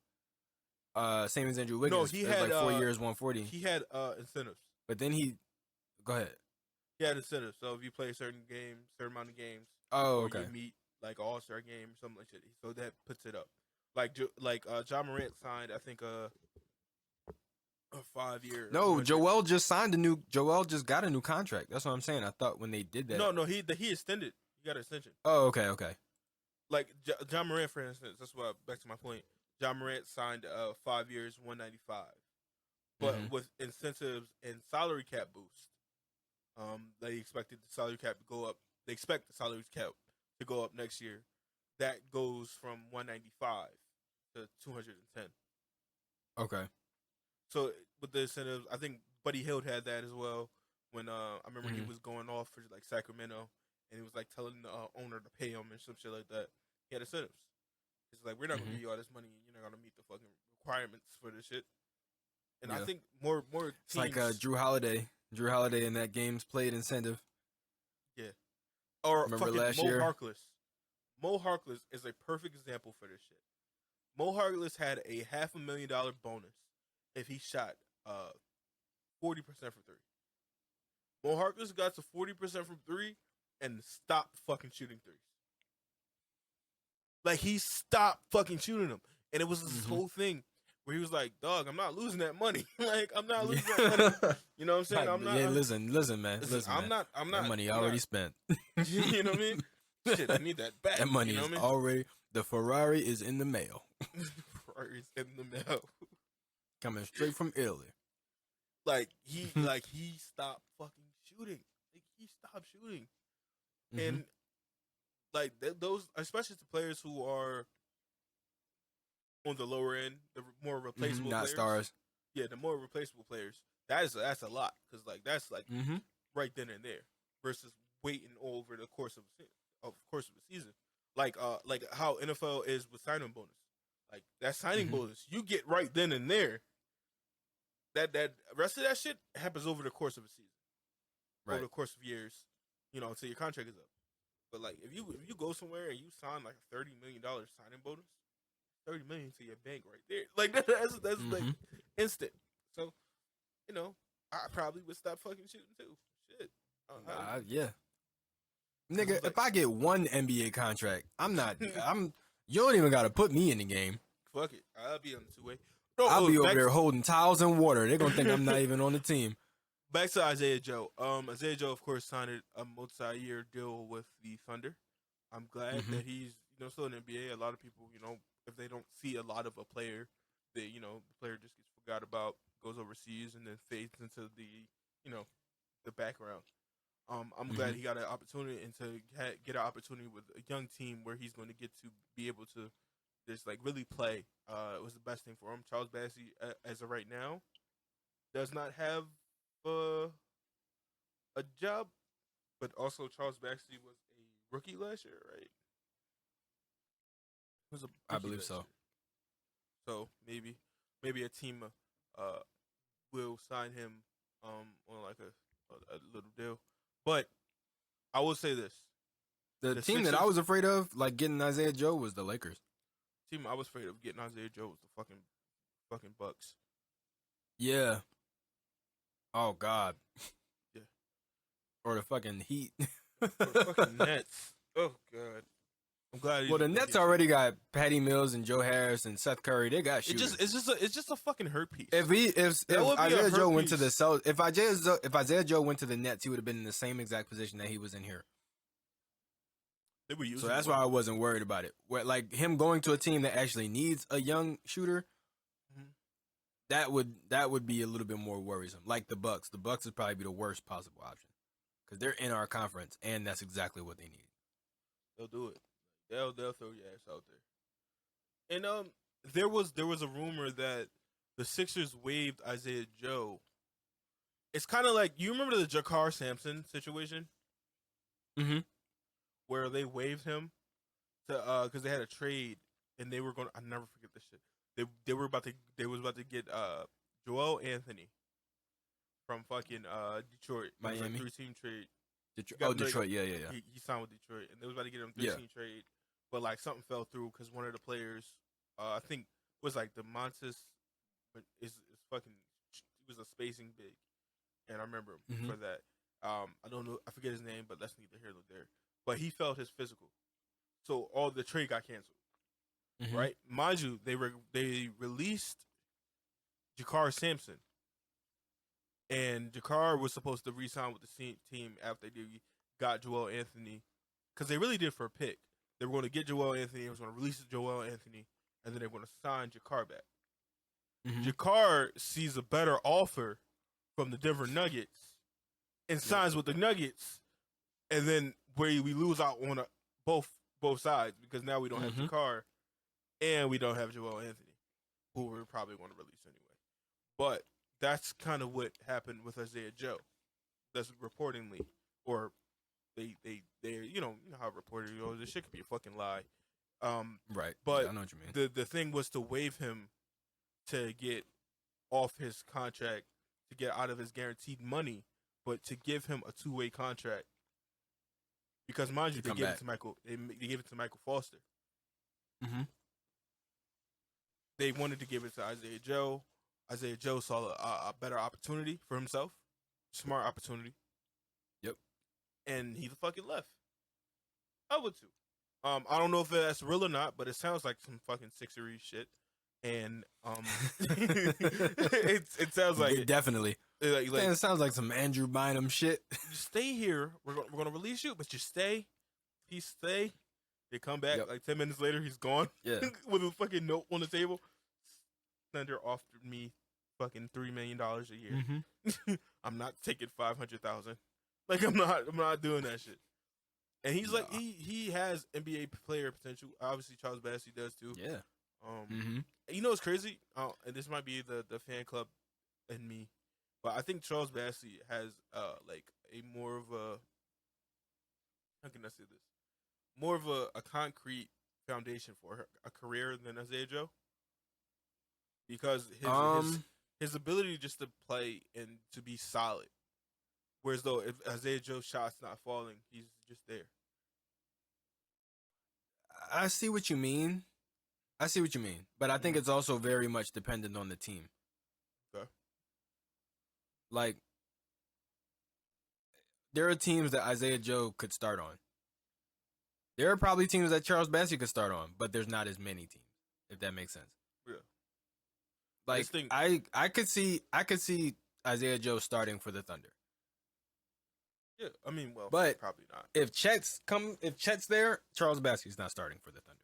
Speaker 1: Same as Andrew
Speaker 2: No,
Speaker 1: Wiggins.
Speaker 2: he
Speaker 1: It was
Speaker 2: had
Speaker 1: like 4 years, 140.
Speaker 2: he had incentives.
Speaker 1: But then go ahead.
Speaker 2: He had incentives. So if you play a certain game, certain amount of games,
Speaker 1: Oh,
Speaker 2: or
Speaker 1: okay.
Speaker 2: you meet like an All-Star game or something like that, so that puts it up. John Morant signed, I think a 5 year.
Speaker 1: No,
Speaker 2: 100.
Speaker 1: Joel just got a new contract. That's what I'm saying. I thought when they did that.
Speaker 2: No, he extended. He got an extension.
Speaker 1: Oh, okay.
Speaker 2: Like John Morant, for instance. That's why back to my point. John Morant signed 5 years, 195, but
Speaker 1: Mhm.
Speaker 2: with incentives and salary cap boost. They expected the salary cap to go up. They expect the salary cap to go up next year. That goes from 195 to 210.
Speaker 1: Okay.
Speaker 2: So with the incentives, I think Buddy Hield had that as well. When I remember he
Speaker 1: Mhm.
Speaker 2: was going off for like Sacramento, and he was like telling the owner to pay him and some shit like that. He had incentives. He's like, we're not gonna
Speaker 1: Mhm.
Speaker 2: give you all this money, and you're not gonna meet the fucking requirements for this shit. And I
Speaker 1: Yeah.
Speaker 2: think more
Speaker 1: It's
Speaker 2: teams,
Speaker 1: like Drew Holiday. Drew Holiday in that games played incentive.
Speaker 2: yeah, or
Speaker 1: Remember
Speaker 2: fucking
Speaker 1: last
Speaker 2: Mo
Speaker 1: year?
Speaker 2: Harkless. Mo Harkless is a perfect example for this shit. Mo Harkless had a $500,000 bonus if he shot 40% from three. Mo Harkless got to 40% from three and stopped fucking shooting threes. Like he stopped fucking shooting them, and it was this
Speaker 1: Mhm.
Speaker 2: whole thing where he was like, "Dog, I'm not losing that money. Like I'm not losing that money.
Speaker 1: Yeah.
Speaker 2: You know what I'm saying? I'm not.
Speaker 1: Yeah, listen, man.
Speaker 2: Listen,
Speaker 1: Listen,
Speaker 2: I'm
Speaker 1: man.
Speaker 2: not. I'm
Speaker 1: That
Speaker 2: not.
Speaker 1: money
Speaker 2: I'm
Speaker 1: already
Speaker 2: not.
Speaker 1: spent.
Speaker 2: You know what I mean? Shit, I need that back.
Speaker 1: That money
Speaker 2: You know
Speaker 1: is
Speaker 2: what I mean?
Speaker 1: already the Ferrari is in the mail.
Speaker 2: Ferrari's in the mail.
Speaker 1: Coming straight from Italy.
Speaker 2: Like he stopped fucking shooting. Like he stopped shooting,
Speaker 1: Mhm.
Speaker 2: and like those, especially to players who are on the lower end, the more replaceable
Speaker 1: Not
Speaker 2: players.
Speaker 1: stars.
Speaker 2: Yeah, the more replaceable players. That's a lot because like that's like
Speaker 1: Mhm.
Speaker 2: right then and there versus waiting over the course of the season. Like how NFL is with signing bonus. Like that signing
Speaker 1: Mhm.
Speaker 2: bonus, you get right then and there. That rest of that shit happens over the course of a season, over
Speaker 1: Right.
Speaker 2: the course of years, until your contract is up. But like if you go somewhere and you sign like a $30 million signing bonus, 30 million to your bank right there. Like that's like
Speaker 1: Mhm.
Speaker 2: instant. So, I probably would stop fucking shooting too. Shit.
Speaker 1: Yeah.
Speaker 2: 'Cause
Speaker 1: Nigga,
Speaker 2: it's like,
Speaker 1: if I get one NBA contract, you don't even gotta put me in the game.
Speaker 2: fuck it. I'll be on the two-way.
Speaker 1: I'll be over
Speaker 2: back,
Speaker 1: there holding towels and water. They're gonna think I'm not even on the team.
Speaker 2: back to Isaiah Joe. Isaiah Joe, of course, signed a multi-year deal with the Thunder. I'm glad
Speaker 1: Mhm.
Speaker 2: that he's still in the NBA. A lot of people, if they don't see a lot of a player, the player just gets forgot about, goes overseas, and then fades into the background. I'm glad
Speaker 1: Mhm.
Speaker 2: he got an opportunity and to get an opportunity with a young team where he's going to get to be able to just like really play. It was the best thing for him. Charles Bassey, as of right now, does not have uh, a job, but also Charles Bassey was a rookie last year, right? He was a
Speaker 1: I
Speaker 2: rookie
Speaker 1: believe
Speaker 2: last
Speaker 1: so.
Speaker 2: year, so maybe a team will sign him on like a little deal. But I will say this:
Speaker 1: The
Speaker 2: the
Speaker 1: team that I
Speaker 2: Sixers
Speaker 1: was afraid of, like getting Isaiah Joe, was the Lakers.
Speaker 2: team I was afraid of getting Isaiah Joe was the fucking Bucks.
Speaker 1: Yeah. Oh God.
Speaker 2: Yeah,
Speaker 1: Or the fucking Heat.
Speaker 2: or the fucking Nets. Oh god. I'm glad.
Speaker 1: Well, the Nets already got Patty Mills and Joe Harris and Seth Curry. They got shooters.
Speaker 2: It's just a fucking hurt piece.
Speaker 1: If Isaiah Joe went to the if Isaiah Joe went to the Nets, he would have been in the same exact position that he was in here.
Speaker 2: They were using
Speaker 1: so that's why I wasn't worried about it. Where, like him going to a team that actually needs a young shooter, that would be a little bit more worrisome. Like the Bucks. The Bucks would probably be the worst possible option because they're in our conference, and that's exactly what they need.
Speaker 2: They'll do it. They'll throw your ass out there. And there was a rumor that the Sixers waived Isaiah Joe. It's kind of like, you remember the Jakar Sampson situation?
Speaker 1: Mm-hmm.
Speaker 2: Where they waived him to because they had a trade and they were going. I never forget this shit. They was about to get Joel Anthony from fucking Detroit.
Speaker 1: Miami.
Speaker 2: 3-team trade.
Speaker 1: Detroit. Yeah.
Speaker 2: He signed with Detroit, and they was about to get him 3-team trade, but like something fell through because one of the players, I think was like the Montes, is fucking. He was a spacing big, and I remember him for that. I don't know. I forget his name, but that's neither here nor there. But he felt his physical, so all the trade got canceled. Right, mind you, they released Jakar Sampson, and Jakar was supposed to re-sign with the team after they got Joel Anthony, because they really did for a pick. They were going to get Joel Anthony, they was going to release Joel Anthony, and then they were going to sign Jakar back. Jakar sees a better offer from the Denver Nuggets and signs with the Nuggets, and then where we lose out on both sides, because now we don't have Jakar and we don't have Joel Anthony, who we're probably going to release anyway. But that's kind of what happened with Isaiah Joe. That's reportedly, or they you know how reported this shit could be a fucking lie.
Speaker 1: Right.
Speaker 2: But
Speaker 1: yeah, I know what you mean.
Speaker 2: The thing was to waive him to get off his contract, to get out of his guaranteed money, but to give him a 2-way contract. Because mind you, they gave it to Michael. They gave it to Michael Foster. They wanted to give it to Isaiah Joe. Isaiah Joe saw a better opportunity for himself, smart opportunity.
Speaker 1: Yep. And
Speaker 2: he fucking left. I would too. I don't know if that's real or not, but it sounds like some fucking Sixery shit. And it sounds like
Speaker 1: definitely. It sounds like some Andrew Bynum shit.
Speaker 2: Stay here. We're gonna release you, but you stay. He stay. They come back like 10 minutes later. He's gone.
Speaker 1: Yeah,
Speaker 2: with a fucking note on the table. Thunder offered me fucking $3 million a year. I'm not taking $500,000. Like I'm not doing that shit. And he's like he has NBA player potential. Obviously Charles Bassey does too.
Speaker 1: Yeah.
Speaker 2: You know what's crazy? And this might be the fan club in me, but I think Charles Bassey has like a more of a, how can I say this? More of a concrete foundation for a career than Isaiah Joe, because his ability just to play and to be solid. Whereas though if Isaiah Joe's shot's not falling, he's just there.
Speaker 1: I see what you mean. But I think it's also very much dependent on the team.
Speaker 2: Okay.
Speaker 1: Like, there are teams that Isaiah Joe could start on. There are probably teams that Charles Bassey could start on, but there's not as many teams, if that makes sense.
Speaker 2: Yeah.
Speaker 1: Like, I could see Isaiah Joe starting for the Thunder.
Speaker 2: Yeah, I mean, well,
Speaker 1: but
Speaker 2: probably not.
Speaker 1: If Chet's there, Charles Bassey's not starting for the Thunder.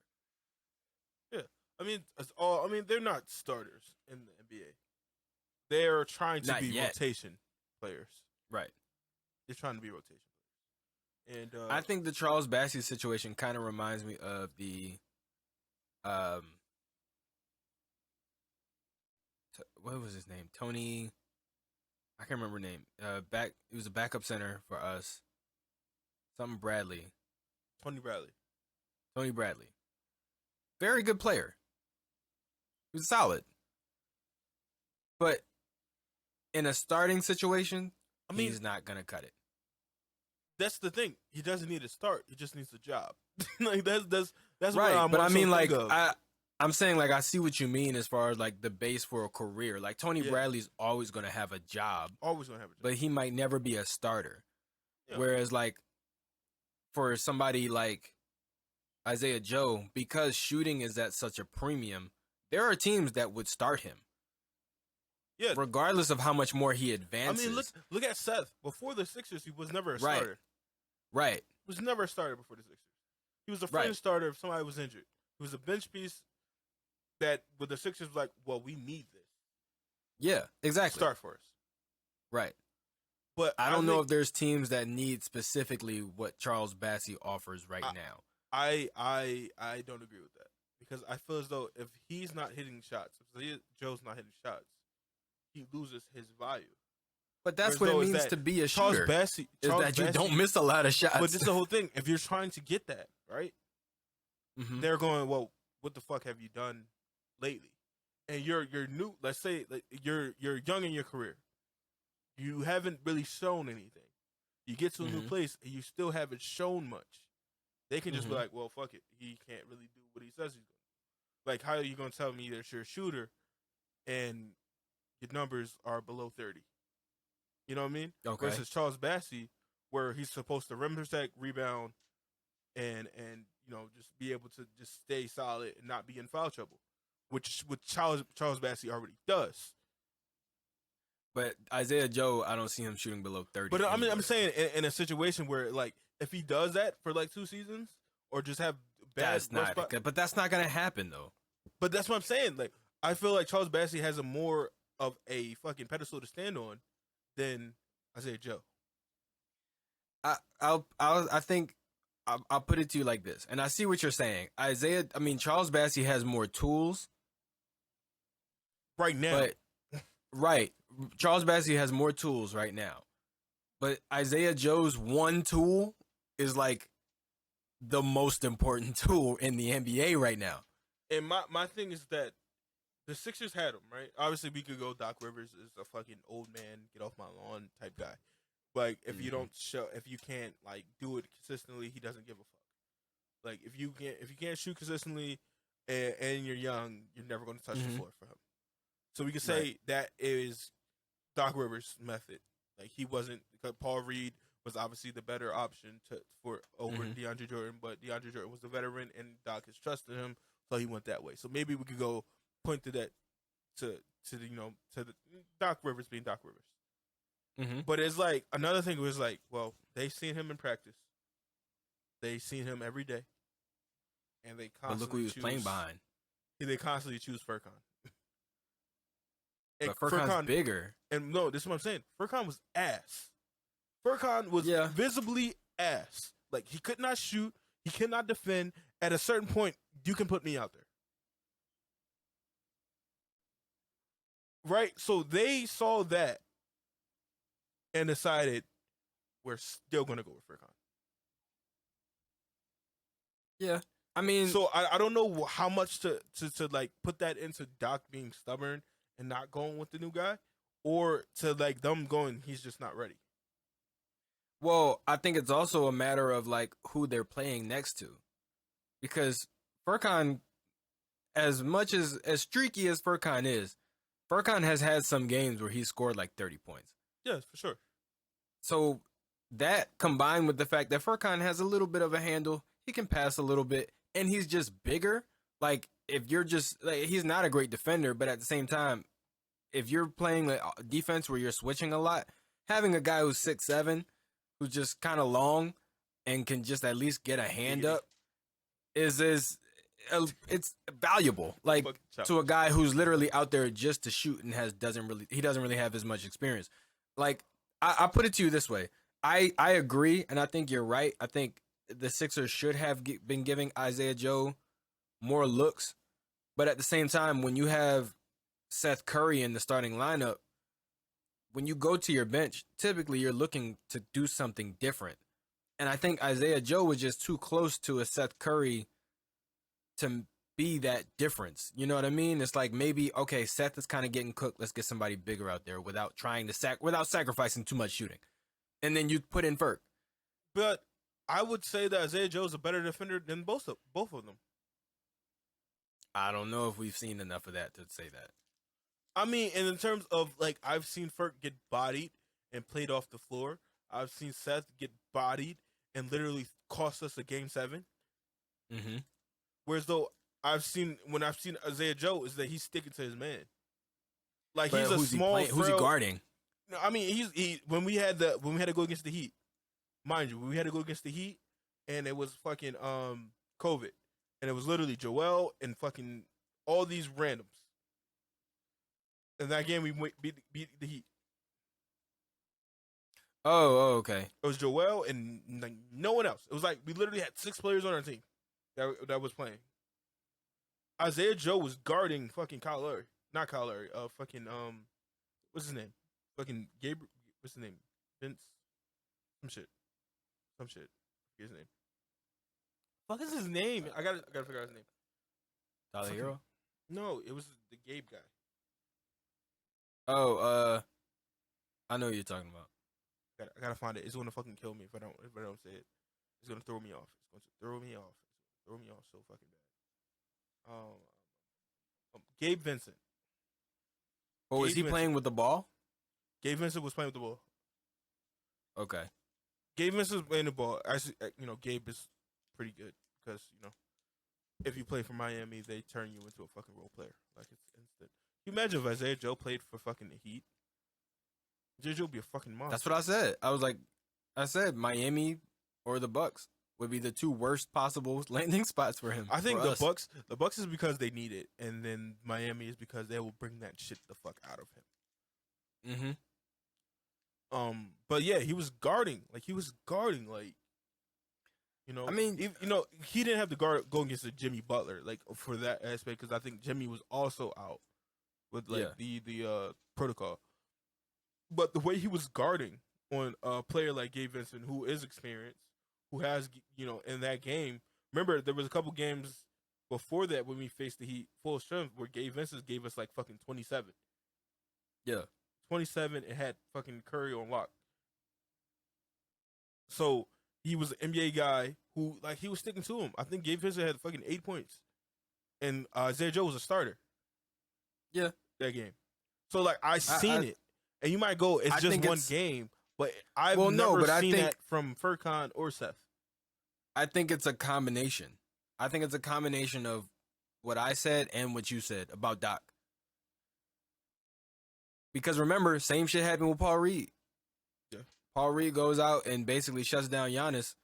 Speaker 2: Yeah, I mean, they're not starters in the NBA. They're trying to be rotation players.
Speaker 1: Right.
Speaker 2: They're trying to be rotation players. And
Speaker 1: I think the Charles Bassey situation kind of reminds me of the what was his name? Tony, I can't remember his name. He was a backup center for us. Something Bradley.
Speaker 2: Tony
Speaker 1: Bradley. Very good player. He was solid. But in a starting situation, he's not going to cut it.
Speaker 2: That's the thing. He doesn't need to start. He just needs a job. Like that's
Speaker 1: right.
Speaker 2: What I'm.
Speaker 1: But I mean, like
Speaker 2: of.
Speaker 1: I'm saying, like I see what you mean as far as like the base for a career. Like Tony Bradley's always going to have a job. But he might never be a starter. Yeah. Whereas like for somebody like Isaiah Joe, because shooting is at such a premium, there are teams that would start him,
Speaker 2: Yeah,
Speaker 1: regardless of how much more he
Speaker 2: I mean,
Speaker 1: advances.
Speaker 2: look at Seth. Before the Sixers, he was never a
Speaker 1: Right,
Speaker 2: starter.
Speaker 1: right,
Speaker 2: He was never a starter before the Sixers. He was a
Speaker 1: right.
Speaker 2: fringe starter if somebody was injured. He was a bench piece that, with the Sixers, was like, well, we need this.
Speaker 1: Yeah, exactly.
Speaker 2: Start for us.
Speaker 1: Right.
Speaker 2: But
Speaker 1: I don't know if there's teams that need specifically what Charles Bassey offers right now.
Speaker 2: I don't agree with that because I feel as though if he's not hitting shots, if Joe's not hitting shots, he loses his value.
Speaker 1: But that's what it means to be a shooter.
Speaker 2: Charles
Speaker 1: is that you don't miss a lot of shots.
Speaker 2: But this is the whole thing. If you're trying to get that, right?
Speaker 1: Mm-hmm.
Speaker 2: They're going, well, what the fuck have you done lately? And you're new. Let's say like, you're young in your career. You haven't really shown anything. You get to a new place and you still haven't shown much. They can just be like, well, fuck it. He can't really do what he says he's going to do. Like, how are you going to tell me that you're a shooter and your numbers are below 30? You know what I mean?
Speaker 1: Okay.
Speaker 2: Versus Charles Bassey, where he's supposed to rim protect, rebound, and just be able to just stay solid and not be in foul trouble, which Charles Bassey already does.
Speaker 1: But Isaiah Joe, I don't see him shooting below 30.
Speaker 2: But I mean, I'm saying in a situation where, like, if he does that for like 2 seasons, or just have bad,
Speaker 1: but that's not gonna happen though.
Speaker 2: But that's what I'm saying. Like, I feel like Charles Bassey has a more of a fucking pedestal to stand on than Isaiah Joe.
Speaker 1: I think I'll put it to you like this, and I see what you're saying. Charles Bassey has more tools
Speaker 2: right now.
Speaker 1: Right. Charles Bassey has more tools right now. But Isaiah Joe's one tool is like the most important tool in the NBA right now.
Speaker 2: And my thing is that the Sixers had him, right? Obviously, we could go Doc Rivers is a fucking old man, get off my lawn type guy. Like, if you don't if you can't like do it consistently, he doesn't give a fuck. Like, if you can't shoot consistently and you're young, you're never going to touch the floor for him. So we could say that is Doc Rivers' method. Like, he wasn't, because Paul Reed was obviously the better option over DeAndre Jordan, but DeAndre Jordan was the veteran and Doc has trusted him, so he went that way. So maybe we could go point to that to the Doc Rivers being Doc Rivers. But it's like another thing was like, well, they've seen him in practice, they've seen him every day, and they constantly
Speaker 1: look who he was playing behind.
Speaker 2: They constantly choose Furkan.
Speaker 1: But Furkan's bigger.
Speaker 2: And no, this is what I'm saying. Furkan was ass. Furkan was visibly ass. Like, he could not shoot. He cannot defend. At a certain point, you can put me out there. Right? So they saw that and decided we're still going to go with Furkan.
Speaker 1: Yeah. I mean,
Speaker 2: so I don't know how much to like put that into Doc being stubborn and not going with the new guy, or to like them going, he's just not ready.
Speaker 1: Well, I think it's also a matter of like who they're playing next to, because Furkan, as much as streaky as Furkan is, Furkan has had some games where he scored like 30 points.
Speaker 2: Yes, for sure.
Speaker 1: So that combined with the fact that Furkan has a little bit of a handle, he can pass a little bit, and he's just bigger. Like, if you're just like, he's not a great defender, but at the same time, if you're playing like defense where you're switching a lot, having a guy who's 6'7", who's just kind of long and can just at least get a hand up it's valuable. Like, to a guy who's literally out there just to shoot and doesn't really have as much experience. Like, I put it to you this way. I agree, and I think you're right. I think the Sixers should have been giving Isaiah Joe more looks. But at the same time, when you have Seth Curry in the starting lineup, when you go to your bench, typically you're looking to do something different. And I think Isaiah Joe was just too close to a Seth Curry to be that difference. You know what I mean? It's like, maybe, okay, Seth is kind of getting cooked. Let's get somebody bigger out there without trying to without sacrificing too much shooting. And then you put in Furk.
Speaker 2: But I would say that Isaiah Joe is a better defender than both of them.
Speaker 1: I don't know if we've seen enough of that to say that.
Speaker 2: I mean, and in terms of, like, I've seen Furk get bodied and played off the floor. I've seen Seth get bodied and literally cost us a Game 7.
Speaker 1: Mm-hmm.
Speaker 2: Whereas though when I've seen Isaiah Joe is that he's sticking to his man. Like
Speaker 1: But
Speaker 2: he's a
Speaker 1: who's he
Speaker 2: small,
Speaker 1: playing? Who's he
Speaker 2: frail.
Speaker 1: guarding?
Speaker 2: No, I mean he when we had to go against the Heat, mind you, when we had to go against the Heat, and it was fucking COVID, and it was literally Joel and fucking all these randoms. In that game, beat the Heat.
Speaker 1: Oh, okay.
Speaker 2: It was Joel and like no one else. It was like we literally had 6 players on our team that was playing. Isaiah Joe was guarding fucking Kyle Lowry, not Kyle Lowry. Fucking what's his name? Fucking Gabriel. What's his name? Vince. Some shit. Forget his name. Fuck is his name? I gotta figure out his name.
Speaker 1: Tyler
Speaker 2: Fucking-
Speaker 1: Hero?
Speaker 2: No, it was the Gabe guy.
Speaker 1: Oh, I know what you're talking about.
Speaker 2: I gotta find it. It's gonna fucking kill me if I don't say it. It's gonna throw me off. It's going to throw me off. It's gonna throw me off so fucking bad. Gabe Vincent.
Speaker 1: Oh, was
Speaker 2: Gabe
Speaker 1: he
Speaker 2: Vincent.
Speaker 1: playing with the ball?
Speaker 2: Gabe Vincent was playing with the ball.
Speaker 1: Okay.
Speaker 2: Gabe Vincent was playing the ball. Actually, Gabe is pretty good because if you play for Miami, they turn you into a fucking role player. Like it's instant. Can you imagine if Isaiah Joe played for fucking the Heat? Isaiah Joe would be a fucking monster.
Speaker 1: That's what I said. I said Miami or the Bucks would be the two worst possible landing spots for him.
Speaker 2: I think
Speaker 1: for
Speaker 2: the
Speaker 1: us.
Speaker 2: Bucks is because they need it, and then Miami is because they will bring that shit the fuck out of him.
Speaker 1: Mm-hmm.
Speaker 2: But yeah, he was guarding. Like,
Speaker 1: I mean,
Speaker 2: he didn't have to go against the Jimmy Butler, like, for that aspect, because I think Jimmy was also out with, like, the protocol. But the way he was guarding on a player like Gabe Vincent, who is experienced, who has, in that game, remember, there was a couple games before that when we faced the Heat full strength where Gabe Vincent gave us, like, fucking 27.
Speaker 1: Yeah.
Speaker 2: 27 and had fucking Curry on lock. So he was an NBA guy who, like, he was sticking to him. I think Gabe Vincent had fucking 8 points, and Isaiah Joe was a starter.
Speaker 1: Yeah,
Speaker 2: that game. So like I seen it, and you might go, it's just one game, but I've never seen that from Furkan or Seth.
Speaker 1: I think it's a combination. I think it's a combination of what I said and what you said about Doc. Because remember, same shit happened with Paul Reed.
Speaker 2: Yeah.
Speaker 1: Paul Reed goes out and basically shuts down Giannis.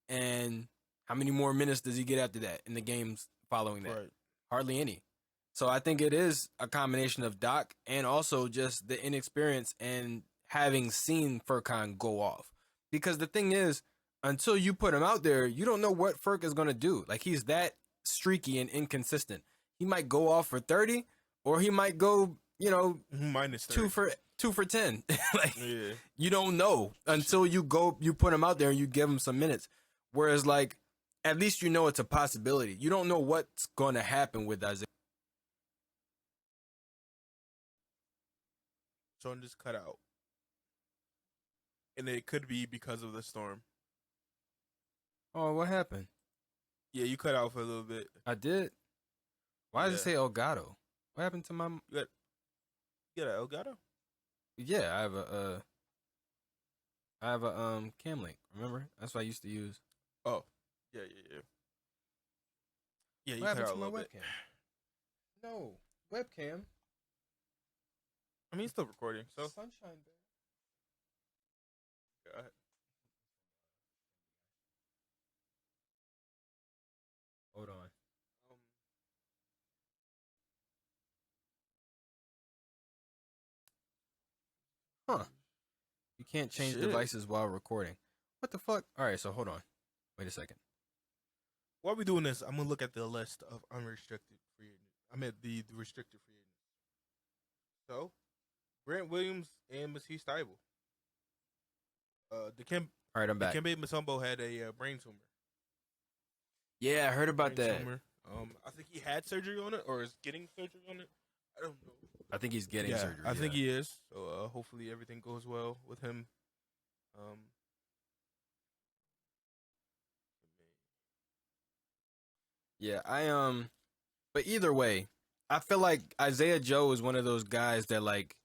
Speaker 1: And how many more minutes does he get after that in the games following that?
Speaker 2: Right.
Speaker 1: Hardly any. So I think it is a combination of Doc and also just the inexperience and having seen Furkan go off. Because the thing is, until you put him out there, you don't know what Furk is going to do. Like, he's that streaky and inconsistent. He might go off for 30, or he might go,
Speaker 2: minus 30.
Speaker 1: two for 10. Like,
Speaker 2: yeah.
Speaker 1: You don't know until you put him out there and you give him some minutes. Whereas, like, at least you know it's a possibility. You don't know what's going to happen with Isaiah.
Speaker 2: Jordan just cut out. And it could be because of the storm.
Speaker 1: Oh, what happened?
Speaker 2: Yeah, you cut out for a little bit.
Speaker 1: I did. Why does it say Elgato? What happened to my?
Speaker 2: You got an Elgato?
Speaker 1: Yeah, I have a cam link. Remember, that's what I used to use.
Speaker 2: Oh, yeah. Yeah, you cut out a little bit.
Speaker 1: No webcam.
Speaker 2: I mean, it's still recording. So
Speaker 1: Sunshine, baby.
Speaker 2: Go ahead.
Speaker 1: Hold on. Huh. You can't change devices while recording. What the fuck? All right, so hold on. Wait a second.
Speaker 2: While we doing this, I'm going to look at the list of unrestricted free agents. I meant the restricted free agents. So, Grant Williams and Matisse Thybulle.
Speaker 1: All right, I'm back.
Speaker 2: Dikembe Mutombo had a brain tumor.
Speaker 1: Yeah, I heard about that.
Speaker 2: Tumor. I think he had surgery on it, or is getting surgery on it. I don't know.
Speaker 1: I think he's getting surgery.
Speaker 2: I think he is. So hopefully everything goes well with him.
Speaker 1: Yeah, but either way, I feel like Isaiah Joe is one of those guys that, like,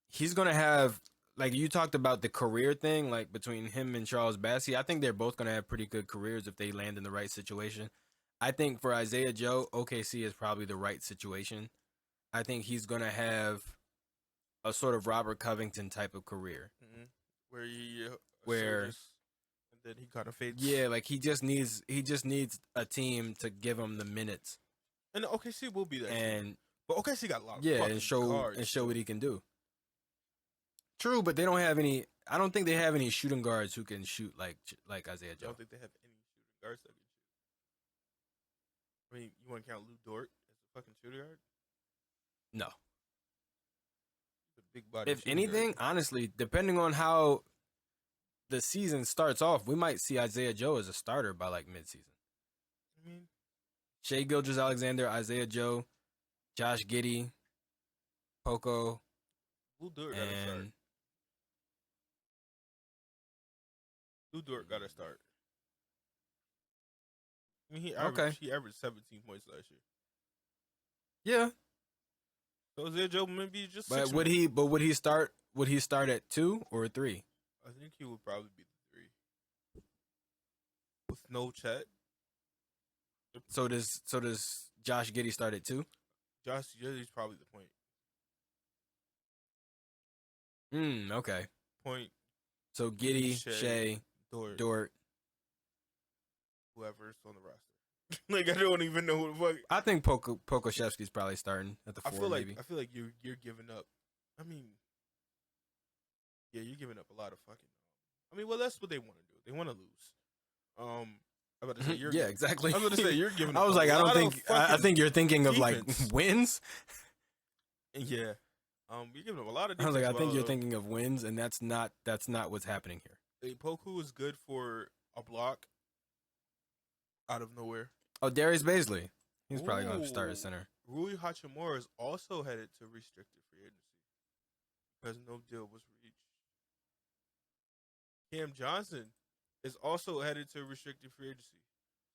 Speaker 1: he's gonna have like you talked about the career thing, like between him and Charles Bassey. I think they're both gonna have pretty good careers if they land in the right situation. I think for Isaiah Joe, OKC is probably the right situation. I think he's gonna have a sort of Robert Covington type of career,
Speaker 2: Mm-hmm. Where he
Speaker 1: where
Speaker 2: surges and then he kind of fades.
Speaker 1: yeah, like he just needs a team to give him the minutes
Speaker 2: And OKC will be that team.
Speaker 1: and
Speaker 2: But OKC got a lot of
Speaker 1: yeah,
Speaker 2: fucking
Speaker 1: and show
Speaker 2: guards.
Speaker 1: what he can do. True, but they don't have any. I don't think they have any shooting guards who can shoot like Isaiah
Speaker 2: I
Speaker 1: Joe.
Speaker 2: don't think they have any shooting guards that can shoot. I mean, you want to count Lou Dort as a fucking shooting guard?
Speaker 1: No.
Speaker 2: He's a big body.
Speaker 1: If anything, honestly, depending on how the season starts off, we might see Isaiah Joe as a starter by like midseason.
Speaker 2: I mean,
Speaker 1: Shai Gilgeous-Alexander, Isaiah Joe, Josh Giddey, Poco,
Speaker 2: Lou Dort got to start.
Speaker 1: and
Speaker 2: Lou Dort got to start. I mean,
Speaker 1: Okay.
Speaker 2: he averaged 17 points last year.
Speaker 1: yeah.
Speaker 2: So Isaiah Joe maybe just.
Speaker 1: But
Speaker 2: 6
Speaker 1: would he? But would he start? Would he start at 2 or 3?
Speaker 2: I think he would probably be the 3 with no Chet.
Speaker 1: So does Josh Giddey start at 2?
Speaker 2: Josh Giddey's probably the point.
Speaker 1: Okay.
Speaker 2: Point.
Speaker 1: So Giddey,
Speaker 2: Shai,
Speaker 1: Shea, Dort.
Speaker 2: Whoever's on the roster. Like I don't even know who the fuck.
Speaker 1: I think Pokoshevsky's probably starting at the 4. Maybe.
Speaker 2: I feel like you're giving up. I mean, yeah, you're giving up a lot of fucking. I mean, well, that's what they want to do. They want to lose. I'm about to say you're.
Speaker 1: Yeah, exactly.
Speaker 2: I was about to say you're giving.
Speaker 1: I was like, I don't think. I think you're thinking of like
Speaker 2: defense.
Speaker 1: wins.
Speaker 2: Yeah. You're giving them a lot of.
Speaker 1: I was like, I think you're
Speaker 2: though.
Speaker 1: thinking of wins, and that's not what's happening here.
Speaker 2: Hey, Poku is good for a block out of nowhere.
Speaker 1: Oh, Darius Baisley. He's probably going to start at center.
Speaker 2: Rui Hachimura is also headed to restricted free agency because no deal was reached. Cam Johnson is also headed to restricted free agency.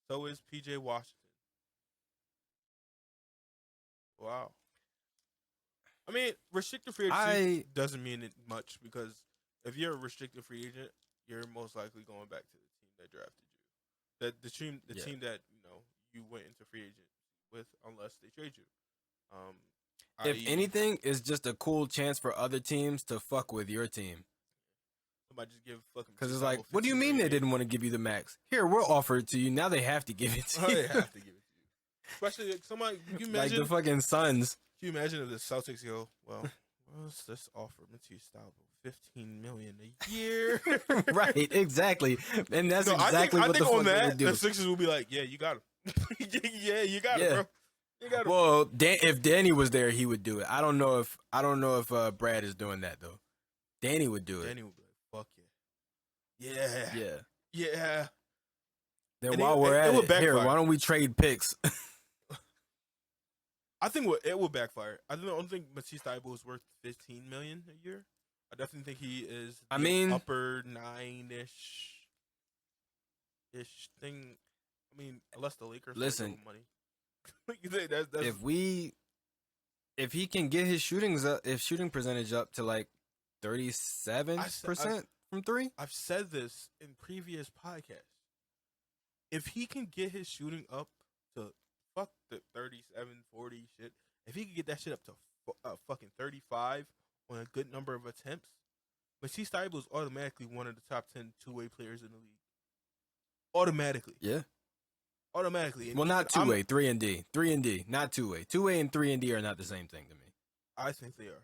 Speaker 2: So is PJ Washington. Wow. I mean, restricted free agency doesn't mean it much because if you're a restricted free agent, you're most likely going back to the team that drafted you. The team that you went into free agent with, unless they trade you.
Speaker 1: If anything, it's just a cool chance for other teams to fuck with your team.
Speaker 2: Somebody just give fucking.
Speaker 1: Because it's like, what do you mean they didn't want to give you the max? Here, we'll offer it to you. Now they have to give it to you.
Speaker 2: They have to give it to you. Especially like somebody. Can you imagine
Speaker 1: like the fucking Suns?
Speaker 2: Can you imagine if the Celtics go, well, let's just offer Matisse Thybulle $15 million a year?
Speaker 1: Right, exactly, and that's exactly what the fuck
Speaker 2: on
Speaker 1: they
Speaker 2: that,
Speaker 1: would do.
Speaker 2: the Sixers will be like, yeah, you got him. Yeah, you got him, bro. You got him.
Speaker 1: Well, if Danny was there, he would do it. I don't know if Brad is doing that though. Danny would do it.
Speaker 2: Danny would be like, fuck yeah.
Speaker 1: Yeah.
Speaker 2: Yeah.
Speaker 1: Then
Speaker 2: And
Speaker 1: while we're at
Speaker 2: would
Speaker 1: it, here,
Speaker 2: backfire.
Speaker 1: why don't we trade picks?
Speaker 2: I think it will backfire. I don't think Matisse Thybulle is worth $15 million a year. I definitely think he is. Upper 9-ish thing. I mean, unless the Lakers
Speaker 1: listen,
Speaker 2: money. that's,
Speaker 1: if he can get his shooting percentage up to like 37% from 3.
Speaker 2: I've said this in previous podcasts. If he can get his shooting up to fuck the 37, 40 shit. If he could get that shit up to fucking 35 on a good number of attempts, Matisse Thybulle is automatically one of the top 10 two-way players in the league. Automatically.
Speaker 1: Yeah.
Speaker 2: Automatically. And
Speaker 1: well, not 2-way, 3 and D. 3 and D, not 2-way. 2-way and 3 and D are not the same thing to me.
Speaker 2: I think they are.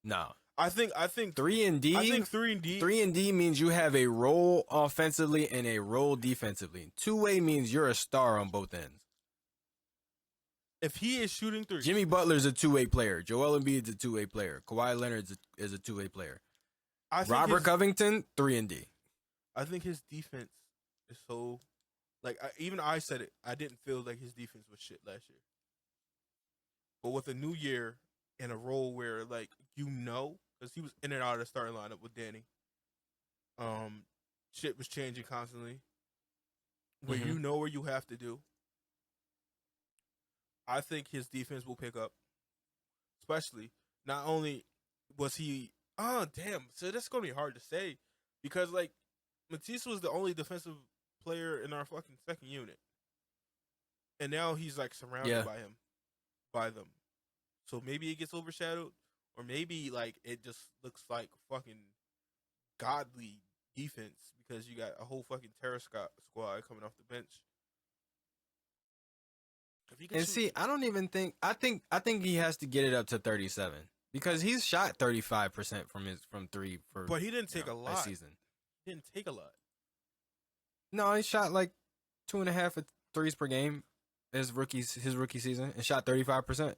Speaker 1: No.
Speaker 2: I think
Speaker 1: 3 and D.
Speaker 2: I think 3 and D.
Speaker 1: 3 and D means you have a role offensively and a role defensively. 2-way means you're a star on both ends.
Speaker 2: If he is shooting 3,
Speaker 1: Jimmy Butler's a 2-way player. Joel Embiid's a 2-way player. Kawhi Leonard is a 2-way player. Robert Covington, 3 and D.
Speaker 2: I think his defense is so, like, even I said it. I didn't feel like his defense was shit last year. But with a new year and a role where, like, because he was in and out of the starting lineup with Danny. Shit was changing constantly. Where you know where you have to do. I think his defense will pick up. Especially, not only was he Oh damn! So that's gonna be hard to say because like Matisse was the only defensive player in our fucking second unit, and now he's like surrounded
Speaker 1: Yeah.
Speaker 2: by them. So maybe it gets overshadowed, or maybe like it just looks like fucking godly defense because you got a whole fucking terror squad coming off the bench. If he could
Speaker 1: And
Speaker 2: shoot,
Speaker 1: see, I don't even think I think he has to get it up to 37 because he's shot 35% from three for
Speaker 2: but he didn't take a
Speaker 1: a
Speaker 2: lot.
Speaker 1: season.
Speaker 2: He didn't take a lot.
Speaker 1: No, he shot like 2.5 threes per game his rookie season and shot 35%.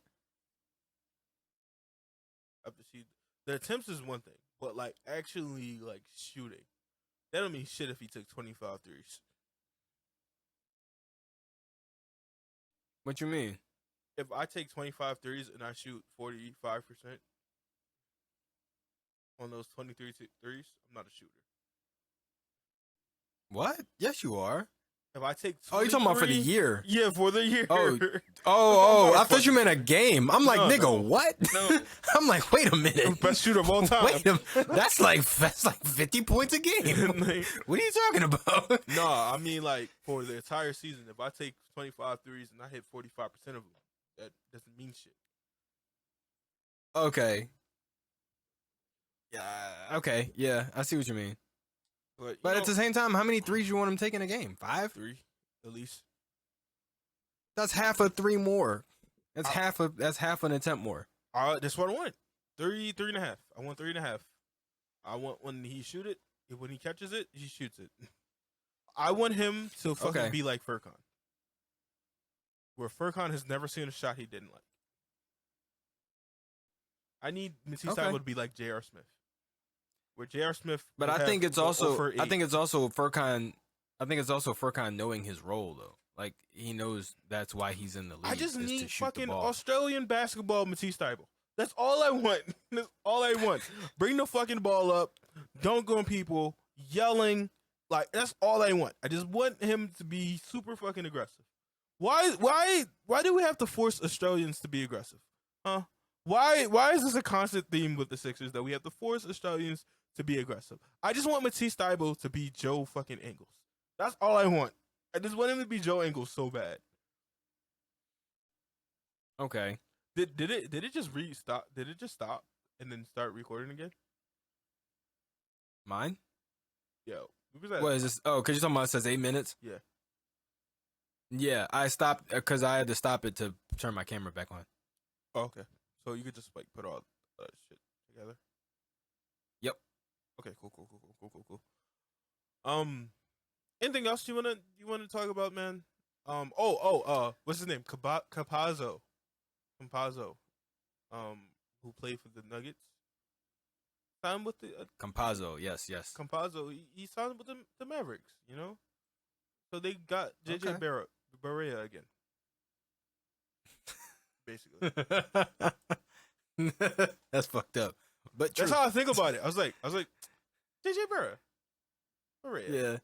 Speaker 2: Up to see the attempts is one thing, but like actually like shooting, that don't mean shit if he took 25 threes.
Speaker 1: What you mean?
Speaker 2: If I take 25 threes and I shoot 45% on those 23 threes, I'm not a shooter.
Speaker 1: What? Yes, you are.
Speaker 2: If I take 23,
Speaker 1: Oh, you talking about for the year?
Speaker 2: Yeah, for the year.
Speaker 1: Oh,
Speaker 2: I'm not a
Speaker 1: I thought you meant a game. I'm like,
Speaker 2: No,
Speaker 1: nigga,
Speaker 2: no.
Speaker 1: what?
Speaker 2: No.
Speaker 1: I'm like, wait a minute.
Speaker 2: Best shooter of all time.
Speaker 1: Wait that's like 50 points a game.
Speaker 2: Like,
Speaker 1: What are you talking about?
Speaker 2: no, I mean like for the entire season, if I take 25 threes and I hit 45% of them, that doesn't mean shit.
Speaker 1: Okay. Yeah. Okay. Yeah, I see what you mean. But at the same time, how many threes you want him taking a game? 5?
Speaker 2: 3 at least.
Speaker 1: That's half a three more. That's half an attempt more.
Speaker 2: That's what I want. 3.5. I want 3.5. I want when he shoot it, when he catches it, he shoots it. I want him to fucking be like Furkan, where Furkan has never seen a shot he didn't like. I need Matisse Thybulle to be like J.R. Smith, where J.R. Smith.
Speaker 1: But I think it's also Furkan. I think it's also Furkan knowing his role though. Like he knows that's why he's in the league.
Speaker 2: I just need
Speaker 1: to shoot
Speaker 2: fucking
Speaker 1: the ball.
Speaker 2: Australian basketball Matisse Thybulle. That's all I want. That's all I want. Bring the fucking ball up, dunk on people, yelling. Like that's all I want. I just want him to be super fucking aggressive. Why do we have to force Australians to be aggressive? Huh? Why is this a constant theme with the Sixers that we have to force Australians to be aggressive? I just want Matisse Thybulle to be Joe fucking Ingles. That's all I want. I just want him to be Joe Ingles so bad.
Speaker 1: Okay.
Speaker 2: Did it just restop? Did it just stop and then start recording again?
Speaker 1: Mine?
Speaker 2: Yo, what was that?
Speaker 1: What is this? Oh, because you're talking about it says 8 minutes?
Speaker 2: Yeah.
Speaker 1: Yeah, I stopped because I had to stop it to turn my camera back on.
Speaker 2: Oh, okay. So you could just like put all that shit together.
Speaker 1: Yep.
Speaker 2: Okay. Cool. Anything else you wanna talk about, man? What's his name? Campazzo. Who played for the Nuggets. Signed with the
Speaker 1: Campazzo, yes.
Speaker 2: Campazzo. He signed with the Mavericks. You know, so they got JJ Barea again. Basically,
Speaker 1: that's fucked up. But
Speaker 2: that's how I think about it. I was like, JJ Barea.
Speaker 1: Yeah.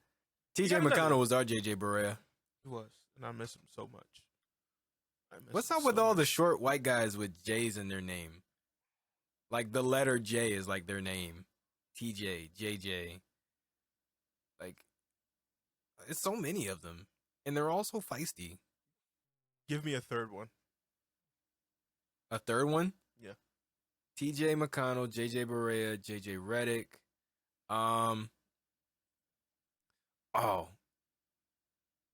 Speaker 1: TJ McConnell was our JJ Barea.
Speaker 2: He was, and I miss him so much.
Speaker 1: What's up with all the short white guys with J's in their name? Like the letter J is like their name. TJ, JJ. Like, it's so many of them. And they're all so feisty.
Speaker 2: Give me a third one.
Speaker 1: A third one?
Speaker 2: Yeah.
Speaker 1: TJ McConnell, JJ Barea, JJ Redick.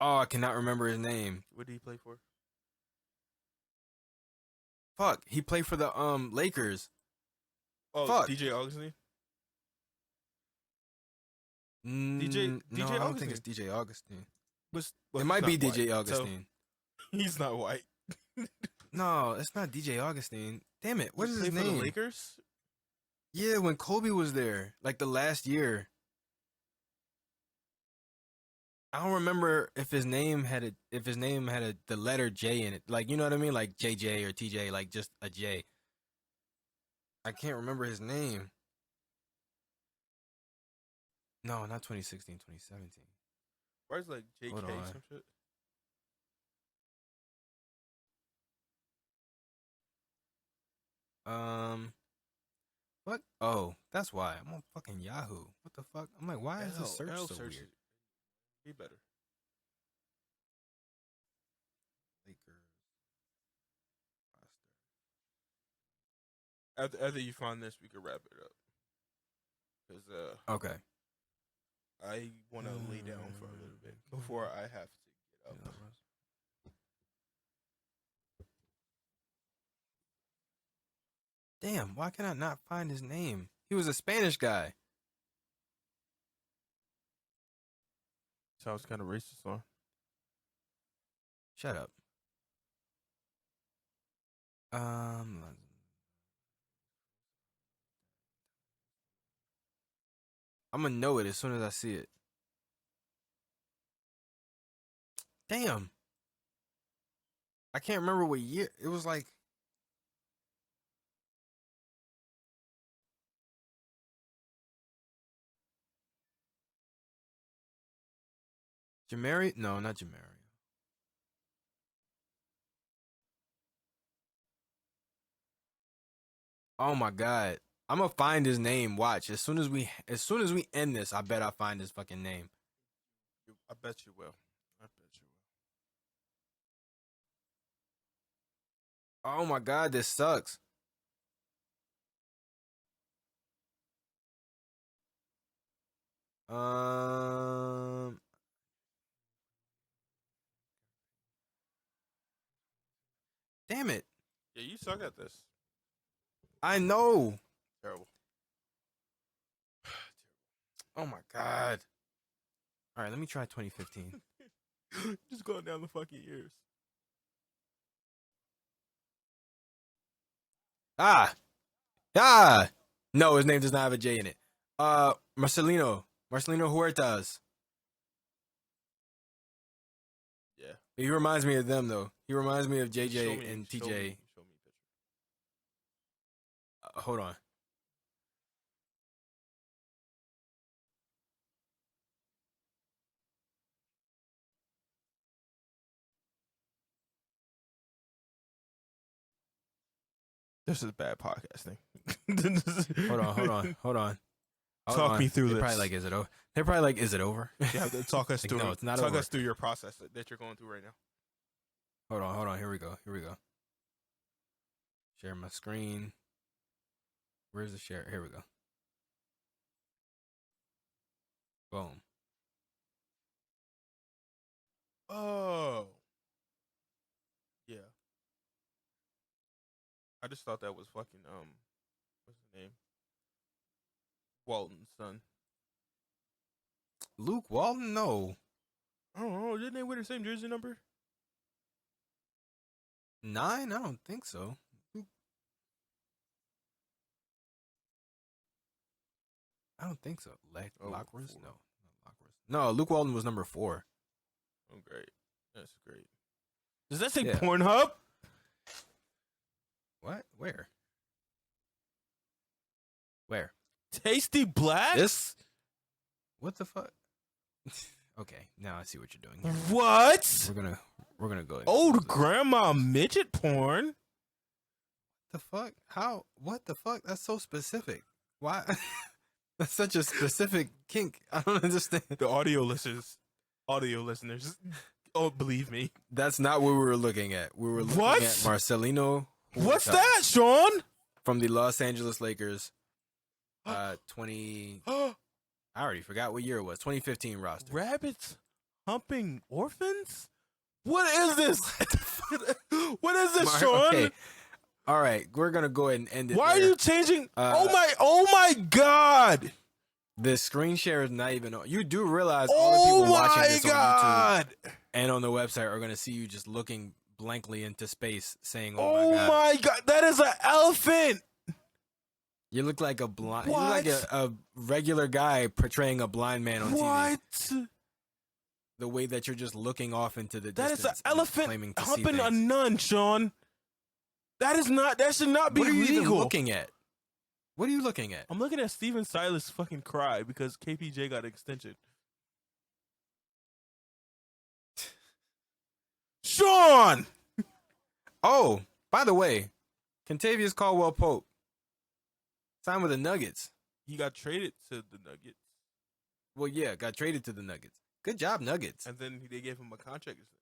Speaker 1: I cannot remember his name.
Speaker 2: What did he play for?
Speaker 1: Fuck, he played for the Lakers.
Speaker 2: Oh,
Speaker 1: Fuck.
Speaker 2: DJ Augustine.
Speaker 1: DJ
Speaker 2: DJ
Speaker 1: I don't
Speaker 2: Augustine.
Speaker 1: think it's DJ Augustine.
Speaker 2: Well,
Speaker 1: It might be DJ
Speaker 2: white,
Speaker 1: Augustine.
Speaker 2: So he's not white.
Speaker 1: No, it's not DJ Augustine. Damn it, what is his
Speaker 2: For
Speaker 1: name?
Speaker 2: the Lakers?
Speaker 1: Yeah, when Kobe was there, like the last year. I don't remember if his name had the letter J in it. Like, you know what I mean? Like JJ or TJ, like just a J. I can't remember his name. No, not 2016, 2017.
Speaker 2: Where's like JK
Speaker 1: Hold on.
Speaker 2: some shit?
Speaker 1: fuck? Oh, that's why. I'm on fucking Yahoo. What the fuck? I'm like, why is the search so weird?
Speaker 2: Be better.
Speaker 1: Lakers
Speaker 2: After you find this, we can wrap it up. Cause
Speaker 1: Okay.
Speaker 2: I want to lay down for a little bit before I have to get up.
Speaker 1: Damn, why can I not find his name? He was a Spanish guy.
Speaker 2: Sounds kind of racist, huh?
Speaker 1: Shut up. I'm gonna know it as soon as I see it. Damn. I can't remember what year. It was like. Jamari? No, not Jamari. Oh my god. I'm gonna find his name. Watch. As soon as we end this, I bet I find his fucking name.
Speaker 2: I bet you will. I bet you will.
Speaker 1: Oh my god, this sucks. Damn it.
Speaker 2: Yeah, you suck at this.
Speaker 1: I know.
Speaker 2: Terrible.
Speaker 1: Oh my god. All right, let me try 2015.
Speaker 2: Just going down the fucking years.
Speaker 1: Ah. No, his name does not have a J in it. Marcelino Huertas.
Speaker 2: Yeah.
Speaker 1: He reminds me of them though. He reminds me of JJ and TJ.
Speaker 2: Show me a picture.
Speaker 1: Hold on.
Speaker 2: This is bad podcasting.
Speaker 1: Hold on.
Speaker 2: Talk me through this.
Speaker 1: They're probably like, is it over?
Speaker 2: You have to talk us
Speaker 1: like,
Speaker 2: through.
Speaker 1: No, it's not
Speaker 2: talk
Speaker 1: over.
Speaker 2: us through your process that you're going through right now.
Speaker 1: Hold on. Here we go. Share my screen. Where's the share? Here we go. Boom.
Speaker 2: Oh. Yeah. I just thought that was fucking what's his name? Walton's son.
Speaker 1: Luke Walton? No.
Speaker 2: I don't know. Didn't they wear the same jersey number?
Speaker 1: 9? I don't think so. I don't think so. Lockworth? No. No, Luke Walton was number 4.
Speaker 2: Oh, great. That's great. Does that say
Speaker 1: Yeah.
Speaker 2: Pornhub?
Speaker 1: What? Where?
Speaker 2: Tasty Black?
Speaker 1: This? What the fuck? Okay, now I see what you're doing.
Speaker 2: What?
Speaker 1: We're gonna go.
Speaker 2: Old grandma midget porn?
Speaker 1: The fuck? How? What the fuck? That's so specific. Why? That's such a specific kink. I don't understand.
Speaker 2: The audio listeners, oh, believe me.
Speaker 1: That's not what we were looking at. We were looking
Speaker 2: What?
Speaker 1: at Marcelino.
Speaker 2: What's
Speaker 1: Huertas
Speaker 2: that, Sean?
Speaker 1: from the Los Angeles Lakers. 20. I already forgot what year it was. 2015 roster.
Speaker 2: Rabbits humping orphans? What is this? What is this, Sean?
Speaker 1: Okay. All right, we're gonna go ahead and end it.
Speaker 2: Why
Speaker 1: there.
Speaker 2: are you changing? Oh my God!
Speaker 1: The screen share is not even on. You do realize all the people watching this on YouTube and on the website are gonna see you just looking blankly into space, saying, "Oh
Speaker 2: my God, that is an elephant."
Speaker 1: You look like a blind.
Speaker 2: What?
Speaker 1: You look like a regular guy portraying a blind man on TV.
Speaker 2: What?
Speaker 1: The way that you're just looking off into the
Speaker 2: That is
Speaker 1: distance.
Speaker 2: an elephant
Speaker 1: claiming to see
Speaker 2: humping a
Speaker 1: things.
Speaker 2: nun, Sean. That should not be
Speaker 1: What are you
Speaker 2: legal.
Speaker 1: even looking at? What are you looking at?
Speaker 2: I'm looking at Steven Silas fucking cry because KPJ got an extension. Sean!
Speaker 1: Oh, by the way, Contavious Caldwell Pope Signed with the Nuggets.
Speaker 2: He got traded to the Nuggets.
Speaker 1: Well, yeah, got traded to the Nuggets. Good job, Nuggets.
Speaker 2: And then they gave him a contract extension.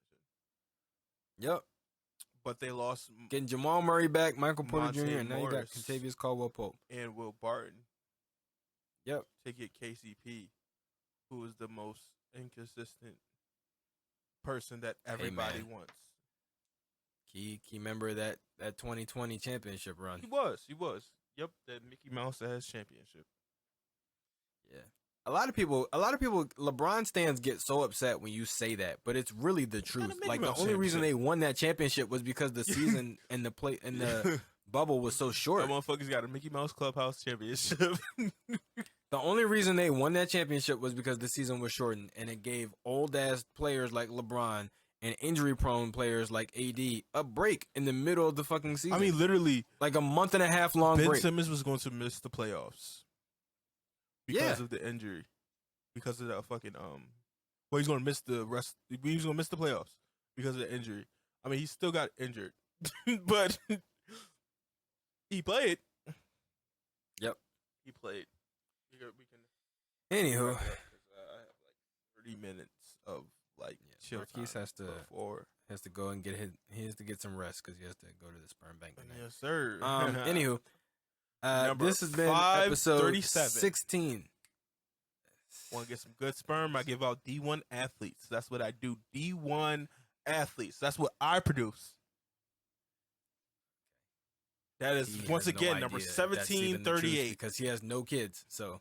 Speaker 1: Yep.
Speaker 2: But they lost
Speaker 1: Getting Jamal Murray back, Michael Porter
Speaker 2: Monte
Speaker 1: Jr., and now you got
Speaker 2: Morris.
Speaker 1: Contavious Caldwell-Pope.
Speaker 2: and Will Barton
Speaker 1: Yep.
Speaker 2: to get KCP, who is the most inconsistent person that everybody
Speaker 1: man.
Speaker 2: wants.
Speaker 1: Key member of that 2020 championship run.
Speaker 2: He was. Yep, that Mickey Mouse ass championship.
Speaker 1: Yeah. A lot of people, LeBron stans get so upset when you say that, but it's really the truth.
Speaker 2: Mickey
Speaker 1: Like the
Speaker 2: Mouse
Speaker 1: only reason they
Speaker 2: championship.
Speaker 1: won that championship was because the season and the bubble was so short.
Speaker 2: That motherfuckers got a Mickey Mouse Clubhouse championship.
Speaker 1: The only reason they won that championship was because the season was shortened, and it gave old ass players like LeBron and injury prone players like AD a break in the middle of the fucking season.
Speaker 2: I mean, literally,
Speaker 1: like a month and a half long
Speaker 2: Ben
Speaker 1: break.
Speaker 2: Simmons was going to miss the playoffs because of the injury, because of that fucking well, he's going to miss the rest. He's going to miss the playoffs because of the injury. I mean, he still got injured, but he played.
Speaker 1: Yep,
Speaker 2: he played. We can.
Speaker 1: Anywho,
Speaker 2: I have like 30 minutes of like chill
Speaker 1: Marquise
Speaker 2: time
Speaker 1: has to go and he has to get some rest because he has to go to the sperm bank tonight.
Speaker 2: Yes, sir.
Speaker 1: Anywho, this has been
Speaker 2: 537.
Speaker 1: episode 16.
Speaker 2: Want to get some good sperm? I give out D1 athletes. That's what I do. D1 athletes. That's what I produce. That is
Speaker 1: He
Speaker 2: once
Speaker 1: has no
Speaker 2: again number
Speaker 1: idea if that's even the truth
Speaker 2: 1738.
Speaker 1: because he has no kids. So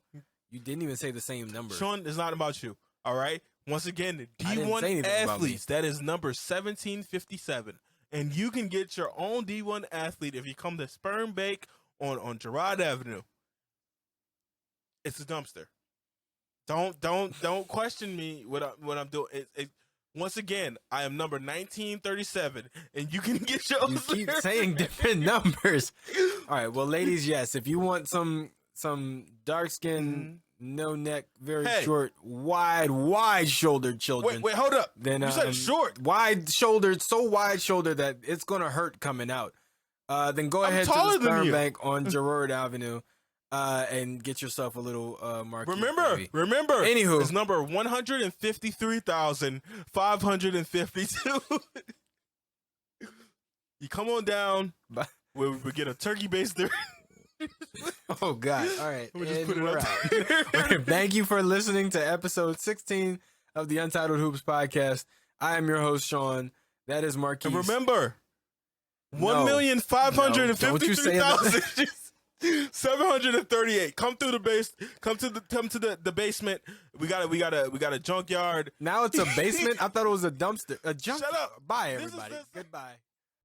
Speaker 1: you didn't even say the same number.
Speaker 2: Sean, it's not about you. All right. Once again,
Speaker 1: I didn't say
Speaker 2: D1
Speaker 1: anything about me.
Speaker 2: athletes. That is number 1757, and you can get your own D1 athlete if you come to Sperm Bank on Girard Avenue. It's a dumpster. Don't question me what I'm doing. Once again, I am number 1937, and you can get your own.
Speaker 1: You keep saying different numbers. All right, well, ladies, yes. If you want some dark skin, no neck, very short, wide shouldered children.
Speaker 2: Wait, hold up.
Speaker 1: Then
Speaker 2: you said short,
Speaker 1: wide shouldered, so wide shouldered that it's gonna hurt coming out. Then go ahead to the Sperm Bank on Girard Avenue. And get yourself a little Marquise.
Speaker 2: Remember.
Speaker 1: Anywho,
Speaker 2: it's number 153,552. You come on down. We get a turkey baster.
Speaker 1: Oh God! All right,
Speaker 2: we just put it
Speaker 1: out. Thank you for listening to episode 16 of the Untitled Hoops podcast. I am your host Sean. That is Marquise.
Speaker 2: And remember, 1,553,000. 738. Come through the base. Come to the basement. We got a junkyard.
Speaker 1: Now it's a basement. I thought it was a dumpster.
Speaker 2: Shut up.
Speaker 1: Bye everybody. Goodbye.